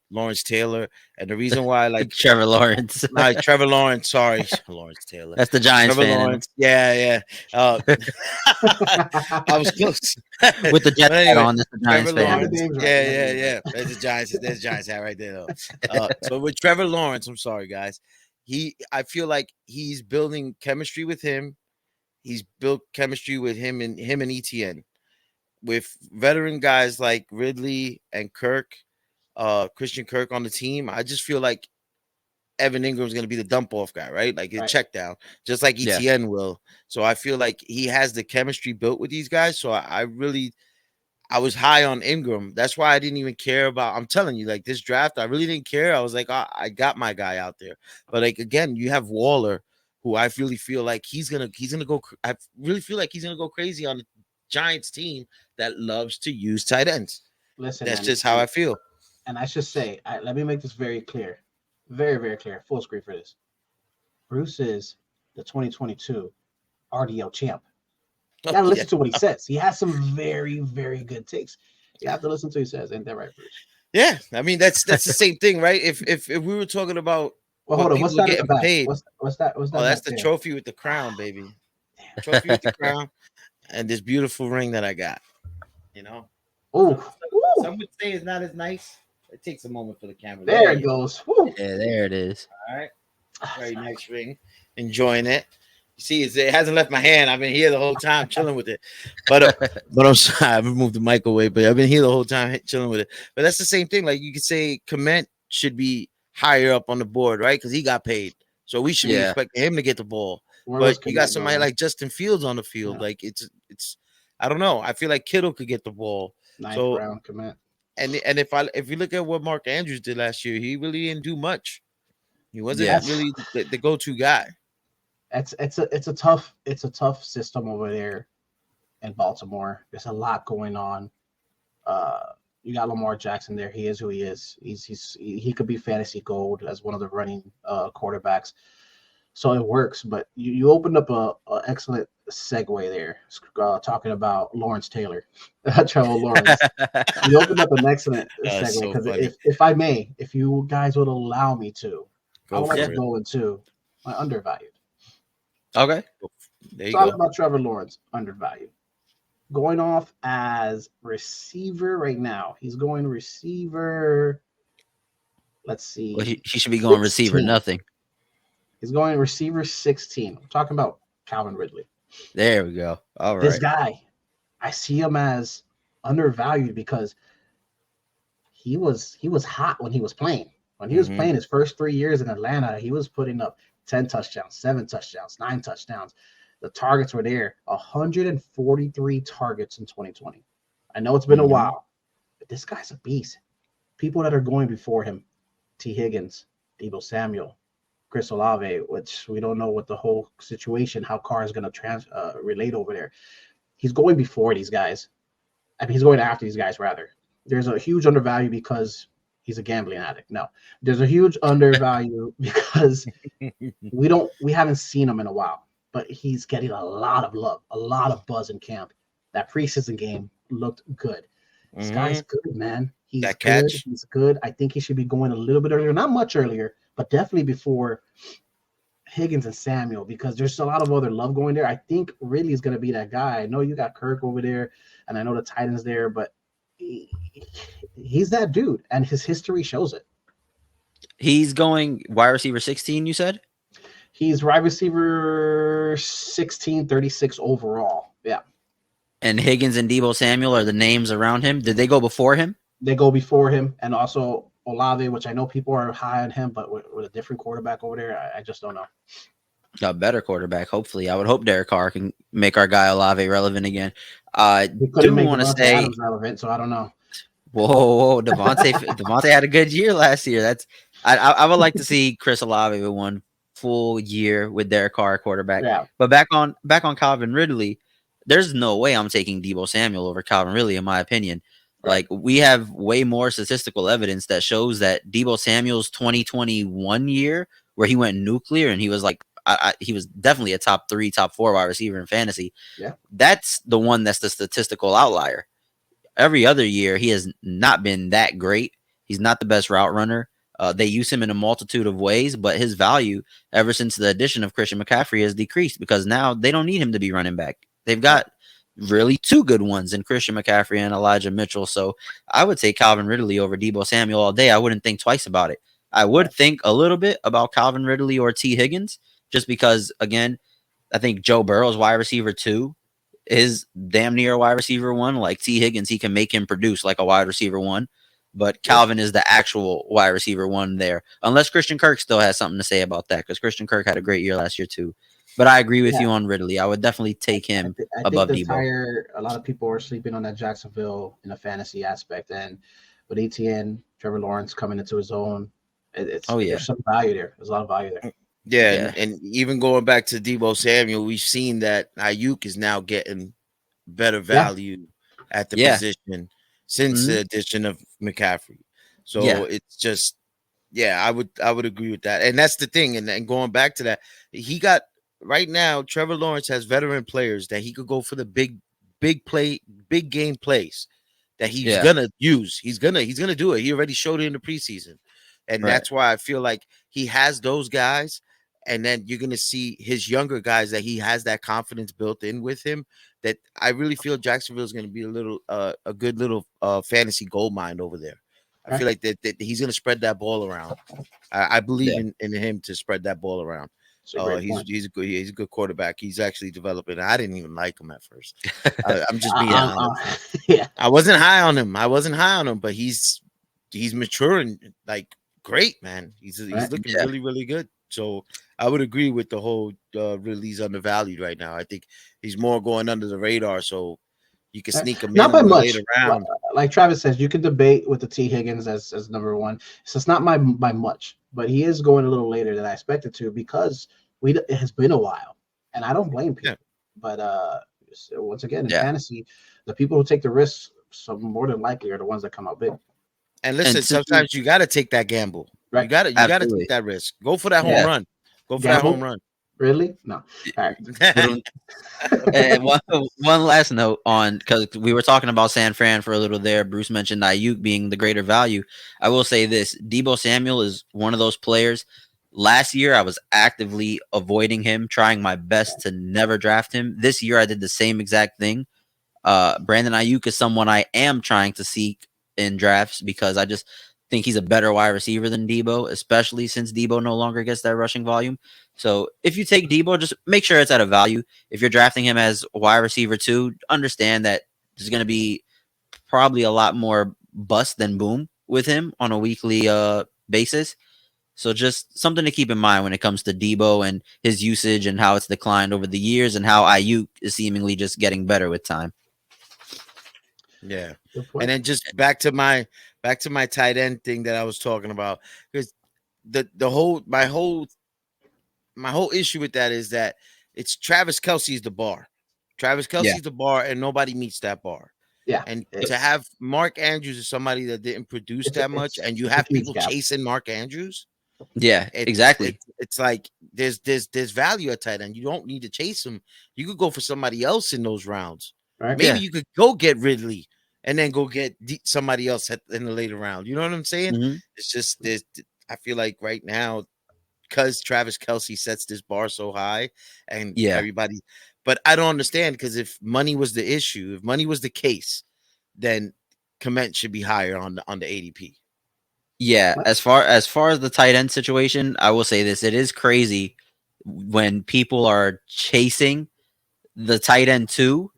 Lawrence Taylor, and the reason why I like Trevor Lawrence. Trevor Lawrence, sorry, Lawrence Taylor. That's the Giants Trevor fan. Lawrence, yeah. I was close With the Jets anyway, on, that's the Giants Trevor fan. Lawrence, yeah. There's the Giants hat right there though. So with Trevor Lawrence, I'm sorry guys, I feel like he's building chemistry with him. He's built chemistry with him and ETN. With veteran guys like Ridley and Kirk, Christian Kirk on the team, I just feel like Evan Ingram is going to be the dump off guy, right? Like a check down, just like ETN will. So I feel like he has the chemistry built with these guys. So I was high on Ingram. That's why I didn't even care about. I'm telling you, like this draft, I really didn't care. I was like, I got my guy out there. But like again, you have Waller, who I really feel like he's gonna go. I really feel like he's gonna go crazy on the Giants team that loves to use tight ends. Listen, that's just how I feel. And I should say, let me make this very clear, very, very clear. Full screen for this. Bruce is the 2022 RDL champ. You gotta listen to what he says. He has some very, very good takes. You have to listen to what he says. Ain't that right, Bruce? Yeah, I mean that's the same thing, right? If we were talking about hold on, what's that getting paid? What's that? Oh, that's the trophy with the crown, baby. Trophy with the crown. And this beautiful ring that I got, you know. Oh, some would say it's not as nice. It takes a moment for the camera. There it goes. Woo. Yeah, there it is. All right, very nice ring. Enjoying it. You see, it hasn't left my hand. I've been here the whole time chilling with it. But I'm sorry, I've moved the mic away. But I've been here the whole time chilling with it. But that's the same thing. Like you could say, Clement should be higher up on the board, right? Because he got paid, so we should be expecting him to get the ball. But you got somebody like Justin Fields on the field. Like it's I don't know. I feel like Kittle could get the ball. Ninth round commit. And if you look at what Mark Andrews did last year, he really didn't do much. He wasn't really the go-to guy. It's a tough system over there in Baltimore. There's a lot going on. You got Lamar Jackson there. He is who he is. He could be fantasy gold as one of the running quarterbacks. So it works, but you opened up a excellent segue there, talking about Lawrence Taylor, Trevor Lawrence. You opened up an excellent segue because if you guys would allow me to, I would like to go into my undervalued. Okay. There you Talk go. about Trevor Lawrence, undervalued. Going off as receiver right now. He's going receiver. Let's see. Well, he should be going receiver 16. nothing. He's going receiver 16. I'm talking about Calvin Ridley. There we go. All This right. guy, I see him as undervalued because he was hot when he was playing. When he was playing his first 3 years in Atlanta, he was putting up 10 touchdowns, 7 touchdowns, 9 touchdowns. The targets were there. 143 targets in 2020. I know it's been a while, but this guy's a beast. People that are going before him, T. Higgins, Deebo Samuel, Chris Olave, which we don't know what the whole situation, how Carr is going to relate over there. He's going before these guys. I mean, he's going after these guys, rather. There's a huge undervalue because he's a gambling addict. No, there's a huge undervalue because we haven't seen him in a while, but he's getting a lot of love, a lot of buzz in camp. That preseason game looked good. This guy's good, man. He's That good. catch. He's good. I think he should be going a little bit earlier, not much earlier, but definitely before Higgins and Samuel, because there's a lot of other love going there. I think Ridley's going to be that guy. I know you got Kirk over there, and I know the Titans there, but he's that dude, and his history shows it. He's going wide receiver 16, you said? He's wide receiver 16, 36 overall. Yeah. And Higgins and Deebo Samuel are the names around him. Did they go before him? They go before him, and also Olave, which I know people are high on him, but with a different quarterback over there, I just don't know. A better quarterback, hopefully. I would hope Derek Carr can make our guy Olave relevant again. We couldn't make Devontae Adams relevant, so I don't know. Whoa, Devontae had a good year last year. I would like to see Chris Olave with one full year with Derek Carr quarterback. Yeah. But back on Calvin Ridley, there's no way I'm taking Deebo Samuel over Calvin Ridley, in my opinion. Like, we have way more statistical evidence that shows that Deebo Samuel's 2021 year, where he went nuclear and he was like, he was definitely a top 3, top 4 wide receiver in fantasy. Yeah. That's the one that's the statistical outlier. Every other year, he has not been that great. He's not the best route runner. They use him in a multitude of ways, but his value ever since the addition of Christian McCaffrey has decreased because now they don't need him to be running back. They've got really 2 good ones in Christian McCaffrey and Elijah Mitchell. So I would take Calvin Ridley over Deebo Samuel all day. I wouldn't think twice about it. I would think a little bit about Calvin Ridley or T. Higgins, just because, again, I think Joe Burrow's wide receiver 2 is damn near a wide receiver 1. Like T. Higgins, he can make him produce like a wide receiver 1. But Calvin is the actual wide receiver 1 there. Unless Christian Kirk still has something to say about that, because Christian Kirk had a great year last year too. But I agree with you on Ridley. I would definitely take him above Deebo. A lot of people are sleeping on that Jacksonville in a fantasy aspect. And with ETN, Trevor Lawrence coming into his own, there's some value there. There's a lot of value there. Yeah. And even going back to Deebo Samuel, we've seen that Ayuk is now getting better value at the position since the addition of McCaffrey. So it's just, I would agree with that. And that's the thing. And going back to that, he got right now, Trevor Lawrence has veteran players that he could go for the big game plays that he's gonna use. He's gonna do it. He already showed it in the preseason. And that's why I feel like he has those guys. And then you're gonna see his younger guys that he has that confidence built in with him. That I really feel Jacksonville is going to be a good little fantasy gold mine over there. I feel like that he's going to spread that ball around. I believe in him to spread that ball around. He's a good quarterback. He's actually developing. I didn't even like him at first. I'm just being honest. I wasn't high on him, but he's maturing like great, man. He's looking really, really good. So I would agree with the whole Ridley's undervalued right now. I think he's more going under the radar, so you can sneak him not in by much. Later round. Like Travis says, you can debate with the T. Higgins as number 1. So it's not by much, but he is going a little later than I expected to because it has been a while, and I don't blame people. But once again, in fantasy, the people who take the risks, some more than likely, are the ones that come out big. And listen, sometimes you got to take that gamble. Right. You got to take that risk. Go for that home run. Go for that home run. Really? No. All right. And one last note on, because we were talking about San Fran for a little there. Bruce mentioned Ayuk being the greater value. I will say this: Deebo Samuel is one of those players last year I was actively avoiding him, trying my best to never draft him. This year I did the same exact thing. Brandon Ayuk is someone I am trying to seek in drafts because I just think he's a better wide receiver than Debo, especially since Debo no longer gets that rushing volume. So if you take Debo, just make sure it's at a value. If you're drafting him as wide receiver 2, understand that there's going to be probably a lot more bust than boom with him on a weekly basis. So just something to keep in mind when it comes to Debo and his usage and how it's declined over the years and how Ayuk is seemingly just getting better with time. Yeah. And then just back to my tight end thing that I was talking about, because my whole issue with that is that it's Travis Kelce's the bar. Travis Kelce's the bar, and nobody meets that bar. Yeah. And to have Mark Andrews is somebody that didn't produce that much, and you have people chasing Mark Andrews. Yeah, exactly. It's like there's value at tight end. You don't need to chase him. You could go for somebody else in those rounds. Right. Maybe you could go get Ridley and then go get somebody else in the later round. You know what I'm saying? Mm-hmm. It's just I feel like right now, because Travis Kelce sets this bar so high, and everybody. But I don't understand, because if money was the issue, if money was the case, then Kmet should be higher on the ADP. Yeah, as far as the tight end situation, I will say this: it is crazy when people are chasing the tight end 2,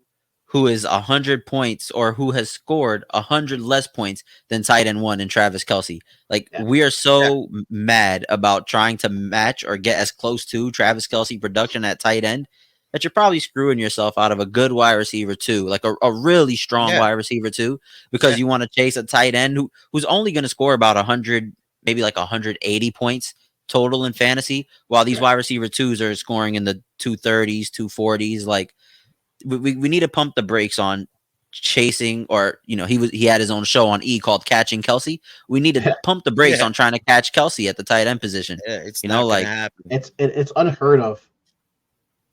who is 100 points or who has scored 100 less points than tight end 1 and Travis Kelce. Like, we are so mad about trying to match or get as close to Travis Kelce production at tight end that you're probably screwing yourself out of a good wide receiver 2, like a really strong wide receiver 2, because you want to chase a tight end who's only going to score about 100, maybe like 180 points total in fantasy, while these wide receiver 2s are scoring in the 230s, 240s. Like, we need to pump the brakes on chasing, or he had his own show on E called Catching Kelce. We need to pump the brakes on trying to catch Kelce at the tight end position. Yeah, it's not gonna happen. It's unheard of.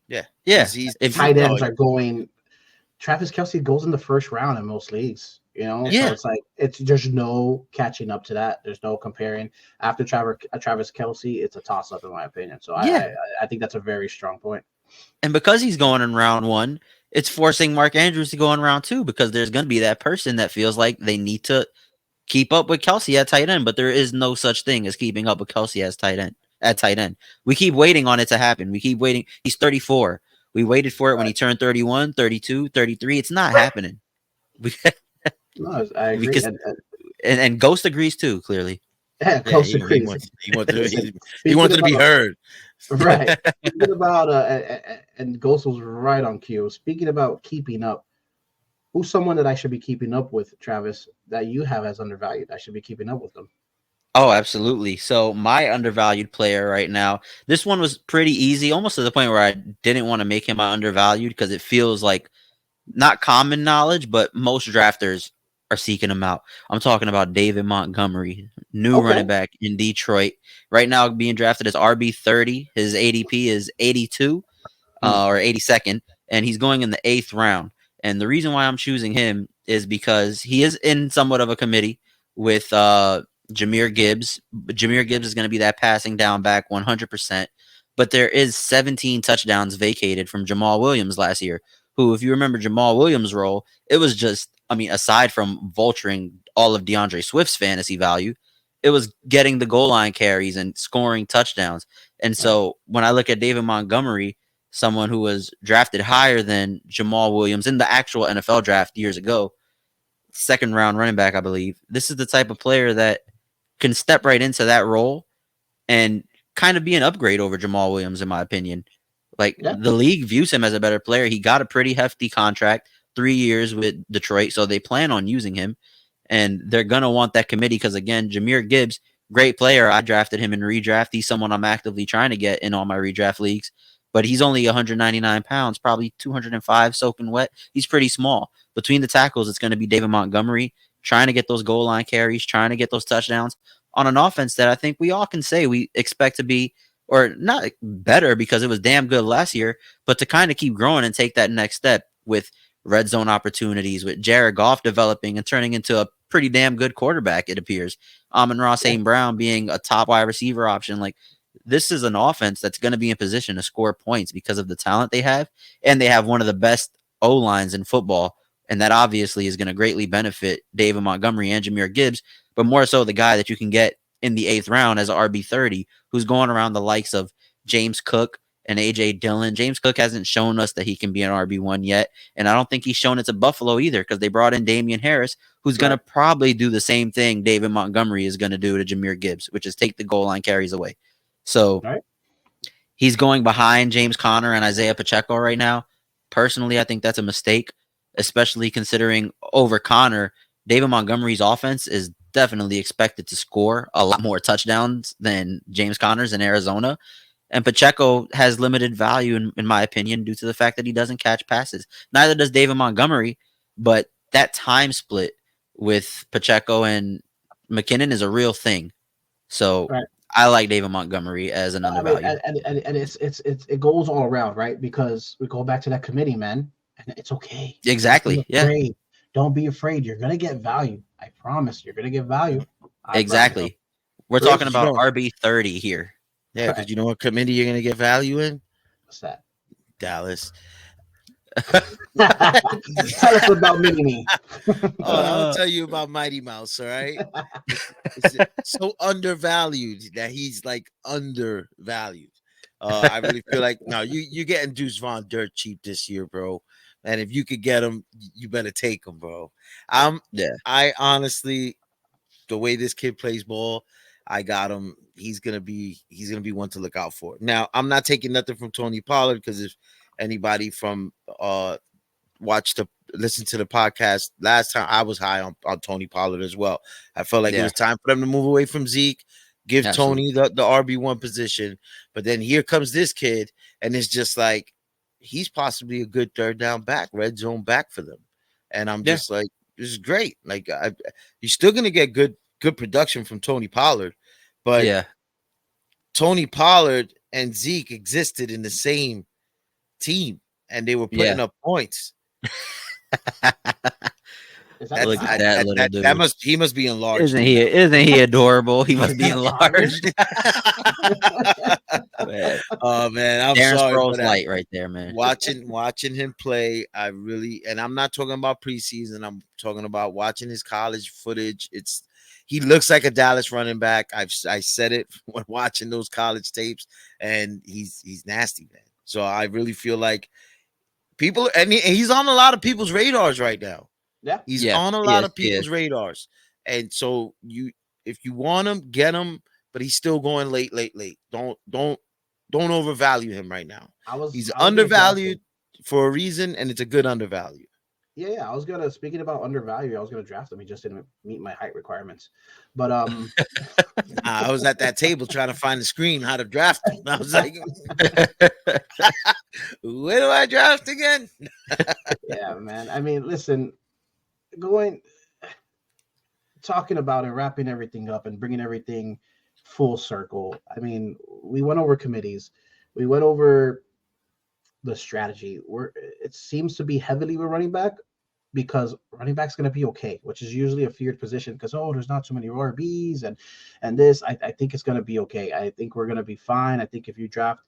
Yeah. If tight ends are going, Travis Kelce goes in the first round in most leagues. So it's like there's no catching up to that. There's no comparing. After Travis Kelce, it's a toss up in my opinion. So I think that's a very strong point. And because he's going in round 1, it's forcing Mark Andrews to go in round 2, because there's going to be that person that feels like they need to keep up with Kelce at tight end, but there is no such thing as keeping up with Kelce as at tight end. We keep waiting on it to happen. We keep waiting. He's 34. We waited for it when he turned 31, 32, 33. It's not happening. No, I agree. And Ghost agrees too, clearly. Yeah, Ghost agrees. He wanted to be heard. Right. Speaking about and Ghost was right on cue. Speaking about keeping up, who's someone that I should be keeping up with, Travis, that you have as undervalued? I should be keeping up with them. Oh, absolutely. So my undervalued player right now, this one was pretty easy, almost to the point where I didn't want to make him my undervalued, because it feels like not common knowledge, but most drafters are seeking him out. I'm talking about David Montgomery, new running back in Detroit. Right now being drafted as RB30. His ADP is 82 or 82nd, and he's going in the 8th round. And the reason why I'm choosing him is because he is in somewhat of a committee with Jahmyr Gibbs. Jahmyr Gibbs is going to be that passing down back 100%. But there is 17 touchdowns vacated from Jamal Williams last year, who, if you remember Jamal Williams' role, it was just, aside from vulturing all of DeAndre Swift's fantasy value, it was getting the goal line carries and scoring touchdowns. And so when I look at David Montgomery, someone who was drafted higher than Jamal Williams in the actual NFL draft years ago, 2nd round running back, I believe, this is the type of player that can step right into that role and kind of be an upgrade over Jamal Williams, in my opinion. The league views him as a better player. He got a pretty hefty contract, 3 years with Detroit, so they plan on using him, and they're going to want that committee because, again, Jahmyr Gibbs, great player. I drafted him in redraft. He's someone I'm actively trying to get in all my redraft leagues, but he's only 199 pounds, probably 205 soaking wet. He's pretty small. Between the tackles, it's going to be David Montgomery trying to get those goal line carries, trying to get those touchdowns on an offense that I think we all can say we expect to be, or not better because it was damn good last year, but to kind of keep growing and take that next step with red zone opportunities, with Jared Goff developing and turning into a pretty damn good quarterback, it appears. Amon-Ra St. Brown being a top wide receiver option. Like, this is an offense that's going to be in position to score points because of the talent they have, and they have one of the best O-lines in football, and that obviously is going to greatly benefit David Montgomery and Jahmyr Gibbs, but more so the guy that you can get in the 8th round as an RB30, who's going around the likes of James Cook and AJ Dillon. James Cook hasn't shown us that he can be an RB1 yet, and I don't think he's shown it to Buffalo either, because they brought in Damian Harris, who's going to probably do the same thing David Montgomery is going to do to Jahmyr Gibbs, which is take the goal line carries away. So he's going behind James Conner and Isaiah Pacheco right now. Personally, I think that's a mistake, especially considering over Conner, David Montgomery's offense is definitely expected to score a lot more touchdowns than James Conner's in Arizona. And Pacheco has limited value, in my opinion, due to the fact that he doesn't catch passes. Neither does David Montgomery, but that time split with Pacheco and McKinnon is a real thing. So I like David Montgomery as an undervalue. And it goes all around, right? Because we go back to that committee, man, and it's okay. Exactly. Don't be afraid. You're gonna get value. I promise. You're gonna get value. Exactly. We're talking about RB30 here. Yeah, because you know what committee you're gonna get value in? What's that? Dallas. Tell us about Mini-Me. I'll tell you about Mighty Mouse, all right? It's so undervalued that he's like undervalued. I really feel like you're getting Deuce Vaughn dirt cheap this year, bro. And if you could get him, you better take him, bro. I honestly, the way this kid plays ball, I got him. He's gonna be one to look out for. Now, I'm not taking nothing from Tony Pollard, because if anybody from listen to the podcast last time, I was high on Tony Pollard as well. I felt like it was time for them to move away from Zeke, give Tony the RB1 position. But then here comes this kid, and it's just like he's possibly a good third down back, red zone back for them. And I'm just like, this is great. Like you're still gonna get good production from Tony Pollard, but Tony Pollard and Zeke existed in the same team, and they were putting up points. He must be enlarged. Isn't he adorable? He must be enlarged. Oh man, I'm Darren sorry Sproles for that. light right there, man. Watching him play, and I'm not talking about preseason. I'm talking about watching his college footage. He looks like a Dallas running back. I said it when watching those college tapes, and he's nasty, man. So I really feel like people, and he's on a lot of people's radars right now. He's on a lot of people's radars, and so if you want him, get him. But he's still going late. Don't overvalue him right now. He's undervalued for a reason, and it's a good undervalue. Yeah, I was gonna, speaking about undervalue, I was gonna draft him. He just didn't meet my height requirements. But I was at that table trying to find the screen how to draft him. I was like, where do I draft again? Yeah, man. I mean, listen, talking about and wrapping everything up and bringing everything full circle. I mean, we went over committees. We went over the strategy. It seems to be heavily with running back, because running back's going to be okay, which is usually a feared position because, there's not too many RBs and this. I think it's going to be okay. I think we're going to be fine. I think if you draft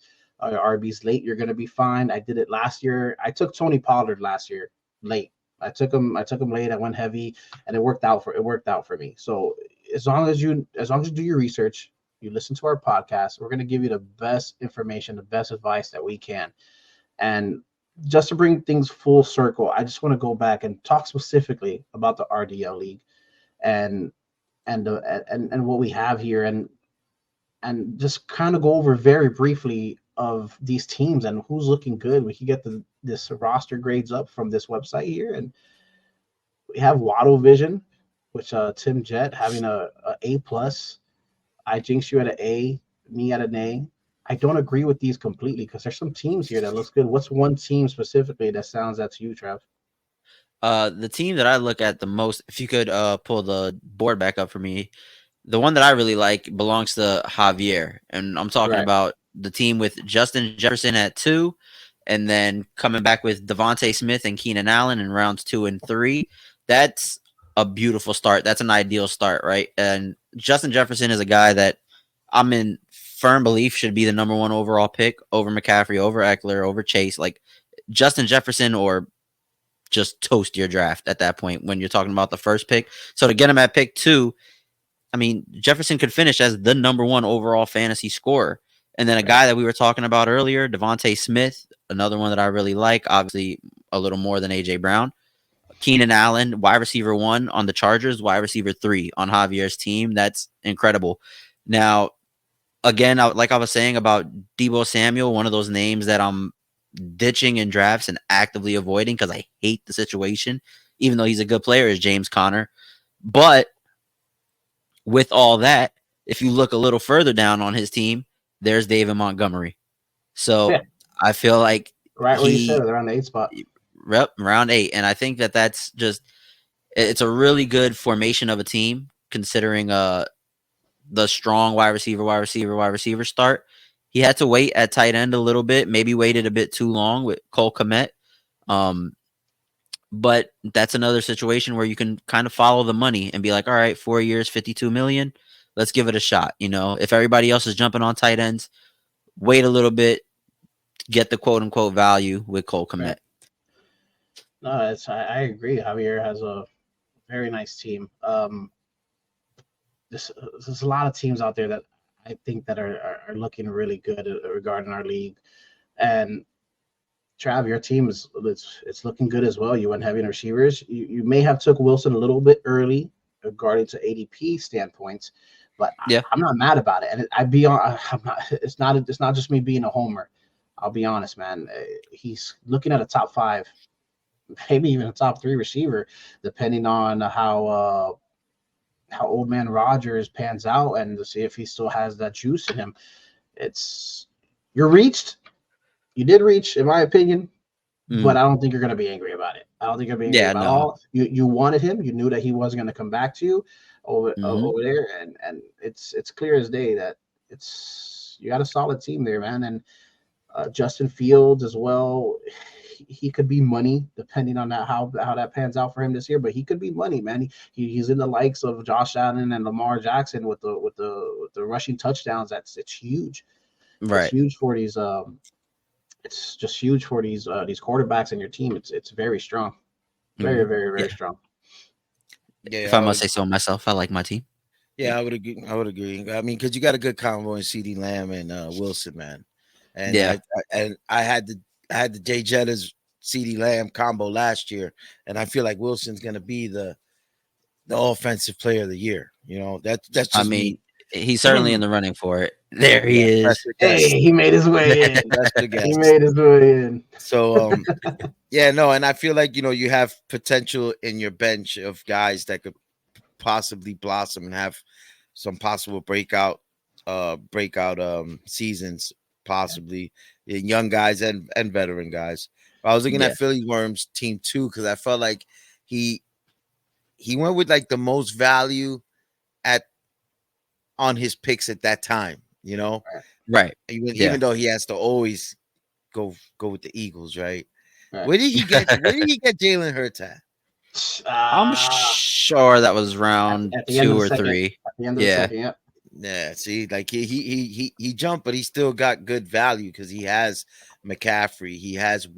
RBs late, you're going to be fine. I did it last year. I took Tony Pollard last year late. I took him late. I went heavy, and it worked out for me. So as long as you do your research, you listen to our podcast, we're going to give you the best information, the best advice that we can. And just to bring things full circle, I just want to go back and talk specifically about the RDL League and what we have here, and just kind of go over very briefly of these teams and who's looking good. We can get this roster grades up from this website here, and we have Waddle Vision, which Tim Jett having a A+. I jinx you at an A, me at an A. I don't agree with these completely because there's some teams here that looks good. What's one team specifically that sounds out to you, Trav? The team that I look at the most, if you could pull the board back up for me, the one that I really like belongs to Javier. And I'm talking about the team with Justin Jefferson at 2, and then coming back with Devontae Smith and Keenan Allen in rounds 2 and 3. That's a beautiful start. That's an ideal start, right? And Justin Jefferson is a guy that I'm in firm belief should be the number 1 overall pick over McCaffrey, over Eckler, over Chase. Like Justin Jefferson, or just toast your draft at that point when you're talking about the first pick. So to get him at pick 2, I mean, Jefferson could finish as the number 1 overall fantasy scorer. And then a guy that we were talking about earlier, Devontae Smith, another one that I really like, obviously a little more than A.J. Brown. Keenan Allen, wide receiver 1 on the Chargers, wide receiver 3 on Javier's team. That's incredible. Now, again, like I was saying about Deebo Samuel, one of those names that I'm ditching in drafts and actively avoiding because I hate the situation, even though he's a good player, is James Conner. But with all that, if you look a little further down on his team, there's David Montgomery. So I feel like Right where you said it, around the 8 spot. Round 8. And I think that's just, it's a really good formation of a team considering the strong wide receiver start. He had to wait at tight end a little bit, maybe waited a bit too long with Cole Kmet. But that's another situation where you can kind of follow the money and be like, all right, 4 years, $52 million. Let's give it a shot. You know, if everybody else is jumping on tight ends, wait a little bit, get the quote unquote value with Cole Kmet. Right. No, I agree. Javier has a very nice team. There's a lot of teams out there that I think that are looking really good regarding our league. And Trav, your team it's looking good as well. You went heavy in receivers. You may have took Wilson a little bit early regarding to ADP standpoints, but I'm not mad about it. And it's not just me being a homer. I'll be honest, man. He's looking at a top 5, maybe even a top 3 receiver, depending on how old man Rodgers pans out and to see if he still has that juice in him. You did reach, in my opinion, but I don't think you're going to be angry about it. I don't think you're going to be angry about it at all. You wanted him. You knew that he wasn't going to come back to you over there, and it's clear as day that you got a solid team there, man. And Justin Fields as well. He could be money depending on how that pans out for him this year, but he could be money, man. He's in the likes of Josh Allen and Lamar Jackson with the rushing touchdowns. It's huge. Right. It's huge for these. It's just huge for these quarterbacks in your team. It's very strong, very, very, very strong. Yeah, if I must say so myself, I like my team. Yeah, I would agree. I mean, because you got a good combo in CeeDee Lamb and Wilson, man. And I had the Jay Jettas CeeDee Lamb combo last year, and I feel like Wilson's gonna be the offensive player of the year. You know, that's just me. He's certainly in the running for it. There he is. Hey, he made his way in. He made his way in. So and I feel like you have potential in your bench of guys that could possibly blossom and have some possible breakout seasons, possibly young guys and veteran guys. I was looking at Philly Worms team 2 because I felt like he went with like the most value on his picks at that time, right? Even though he has to always go with the Eagles, right? Where did he get Jalen Hurts at? I'm sure that was round 2 or 3. At the end of the second, Yeah, see, like he jumped, but he still got good value because he has McCaffrey, he has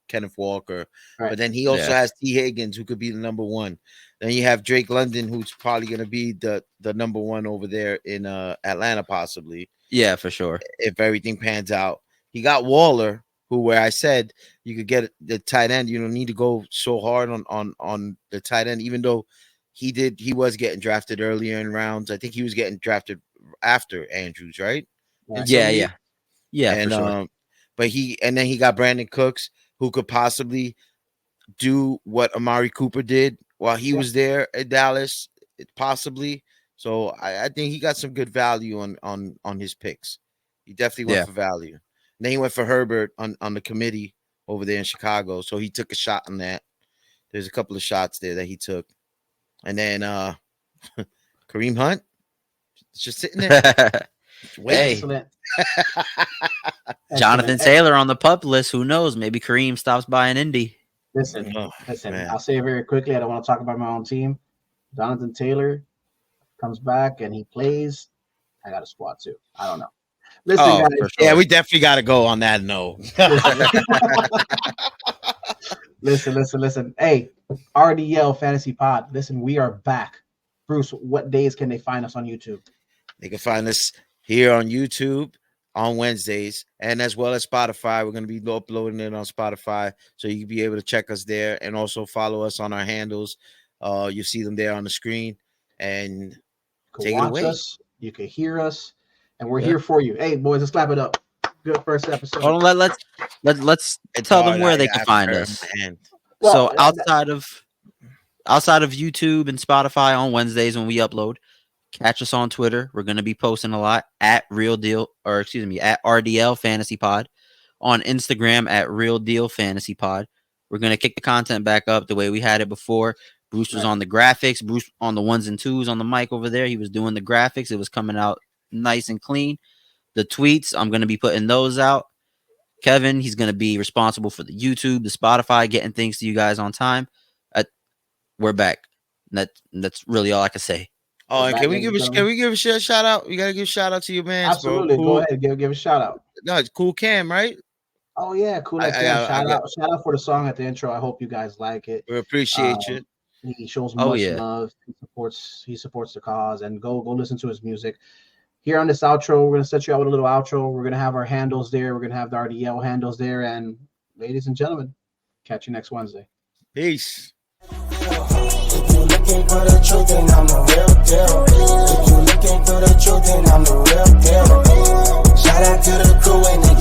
Kenneth Walker, but then he also has T. Higgins, who could be the number 1. Then you have Drake London, who's probably going to be the number 1 over there in Atlanta, possibly. Yeah, for sure. If everything pans out, he got Waller, where I said you could get the tight end. You don't need to go so hard on the tight end, even though he was getting drafted earlier in rounds. I think he was getting drafted after Andrews, right? Yeah, and for sure. But then he got Brandon Cooks, who could possibly do what Amari Cooper did while he was there at Dallas, possibly. So I think he got some good value on his picks. He definitely went for value. And then he went for Herbert on the committee over there in Chicago. So he took a shot on that. There's a couple of shots there that he took. And then Kareem Hunt, just sitting there. Hey. Jonathan Taylor on the pup list. Who knows? Maybe Kareem stops by an Indy. Listen. I'll say it very quickly. I don't want to talk about my own team. Jonathan Taylor comes back and he plays. I got a squad too. I don't know. Listen, Oh, guys. for sure. yeah, we definitely got to go on that note. Listen. Hey, RDL Fantasy Pod. Listen, we are back. Bruce, what days can they find us on YouTube? They can find us here on YouTube on Wednesdays and as well as Spotify. We're going to be uploading it on Spotify, so you can be able to check us there and also follow us on our handles. You see them there on the screen, and You can take it watch away. us. You can hear us, and we're here for you. Hey, boys, let's clap it up. Good first episode. Hold on, let's tell them where they can find us. Well, So outside of YouTube and Spotify on Wednesdays when we upload, catch us on Twitter. We're going to be posting a lot at RDL Fantasy Pod, on Instagram at Real Deal Fantasy Pod. We're going to kick the content back up the way we had it before. Bruce was on the graphics. Bruce on the 1s and 2s on the mic over there. He was doing the graphics. It was coming out nice and clean. The tweets, I'm going to be putting those out. Kevin, he's going to be responsible for the YouTube, the Spotify, getting things to you guys on time. We're back. That's really all I can say. Oh, and can we give a shout out? You gotta give a shout out to your man. Absolutely. Bro. Go ahead, give a shout out. No, it's Cool Cam, right? Oh yeah, cool. Shout out for the song at the intro. I hope you guys like it. We appreciate you. He shows much love. He supports the cause, and go listen to his music. Here on this outro, we're gonna set you out with a little outro. We're gonna have our handles there. We're gonna have the RDL handles there, and ladies and gentlemen, catch you next Wednesday. Peace. If you looking for the truth, then I'm the real deal. If you looking for the truth, then I'm the real deal. Shout out to the crew and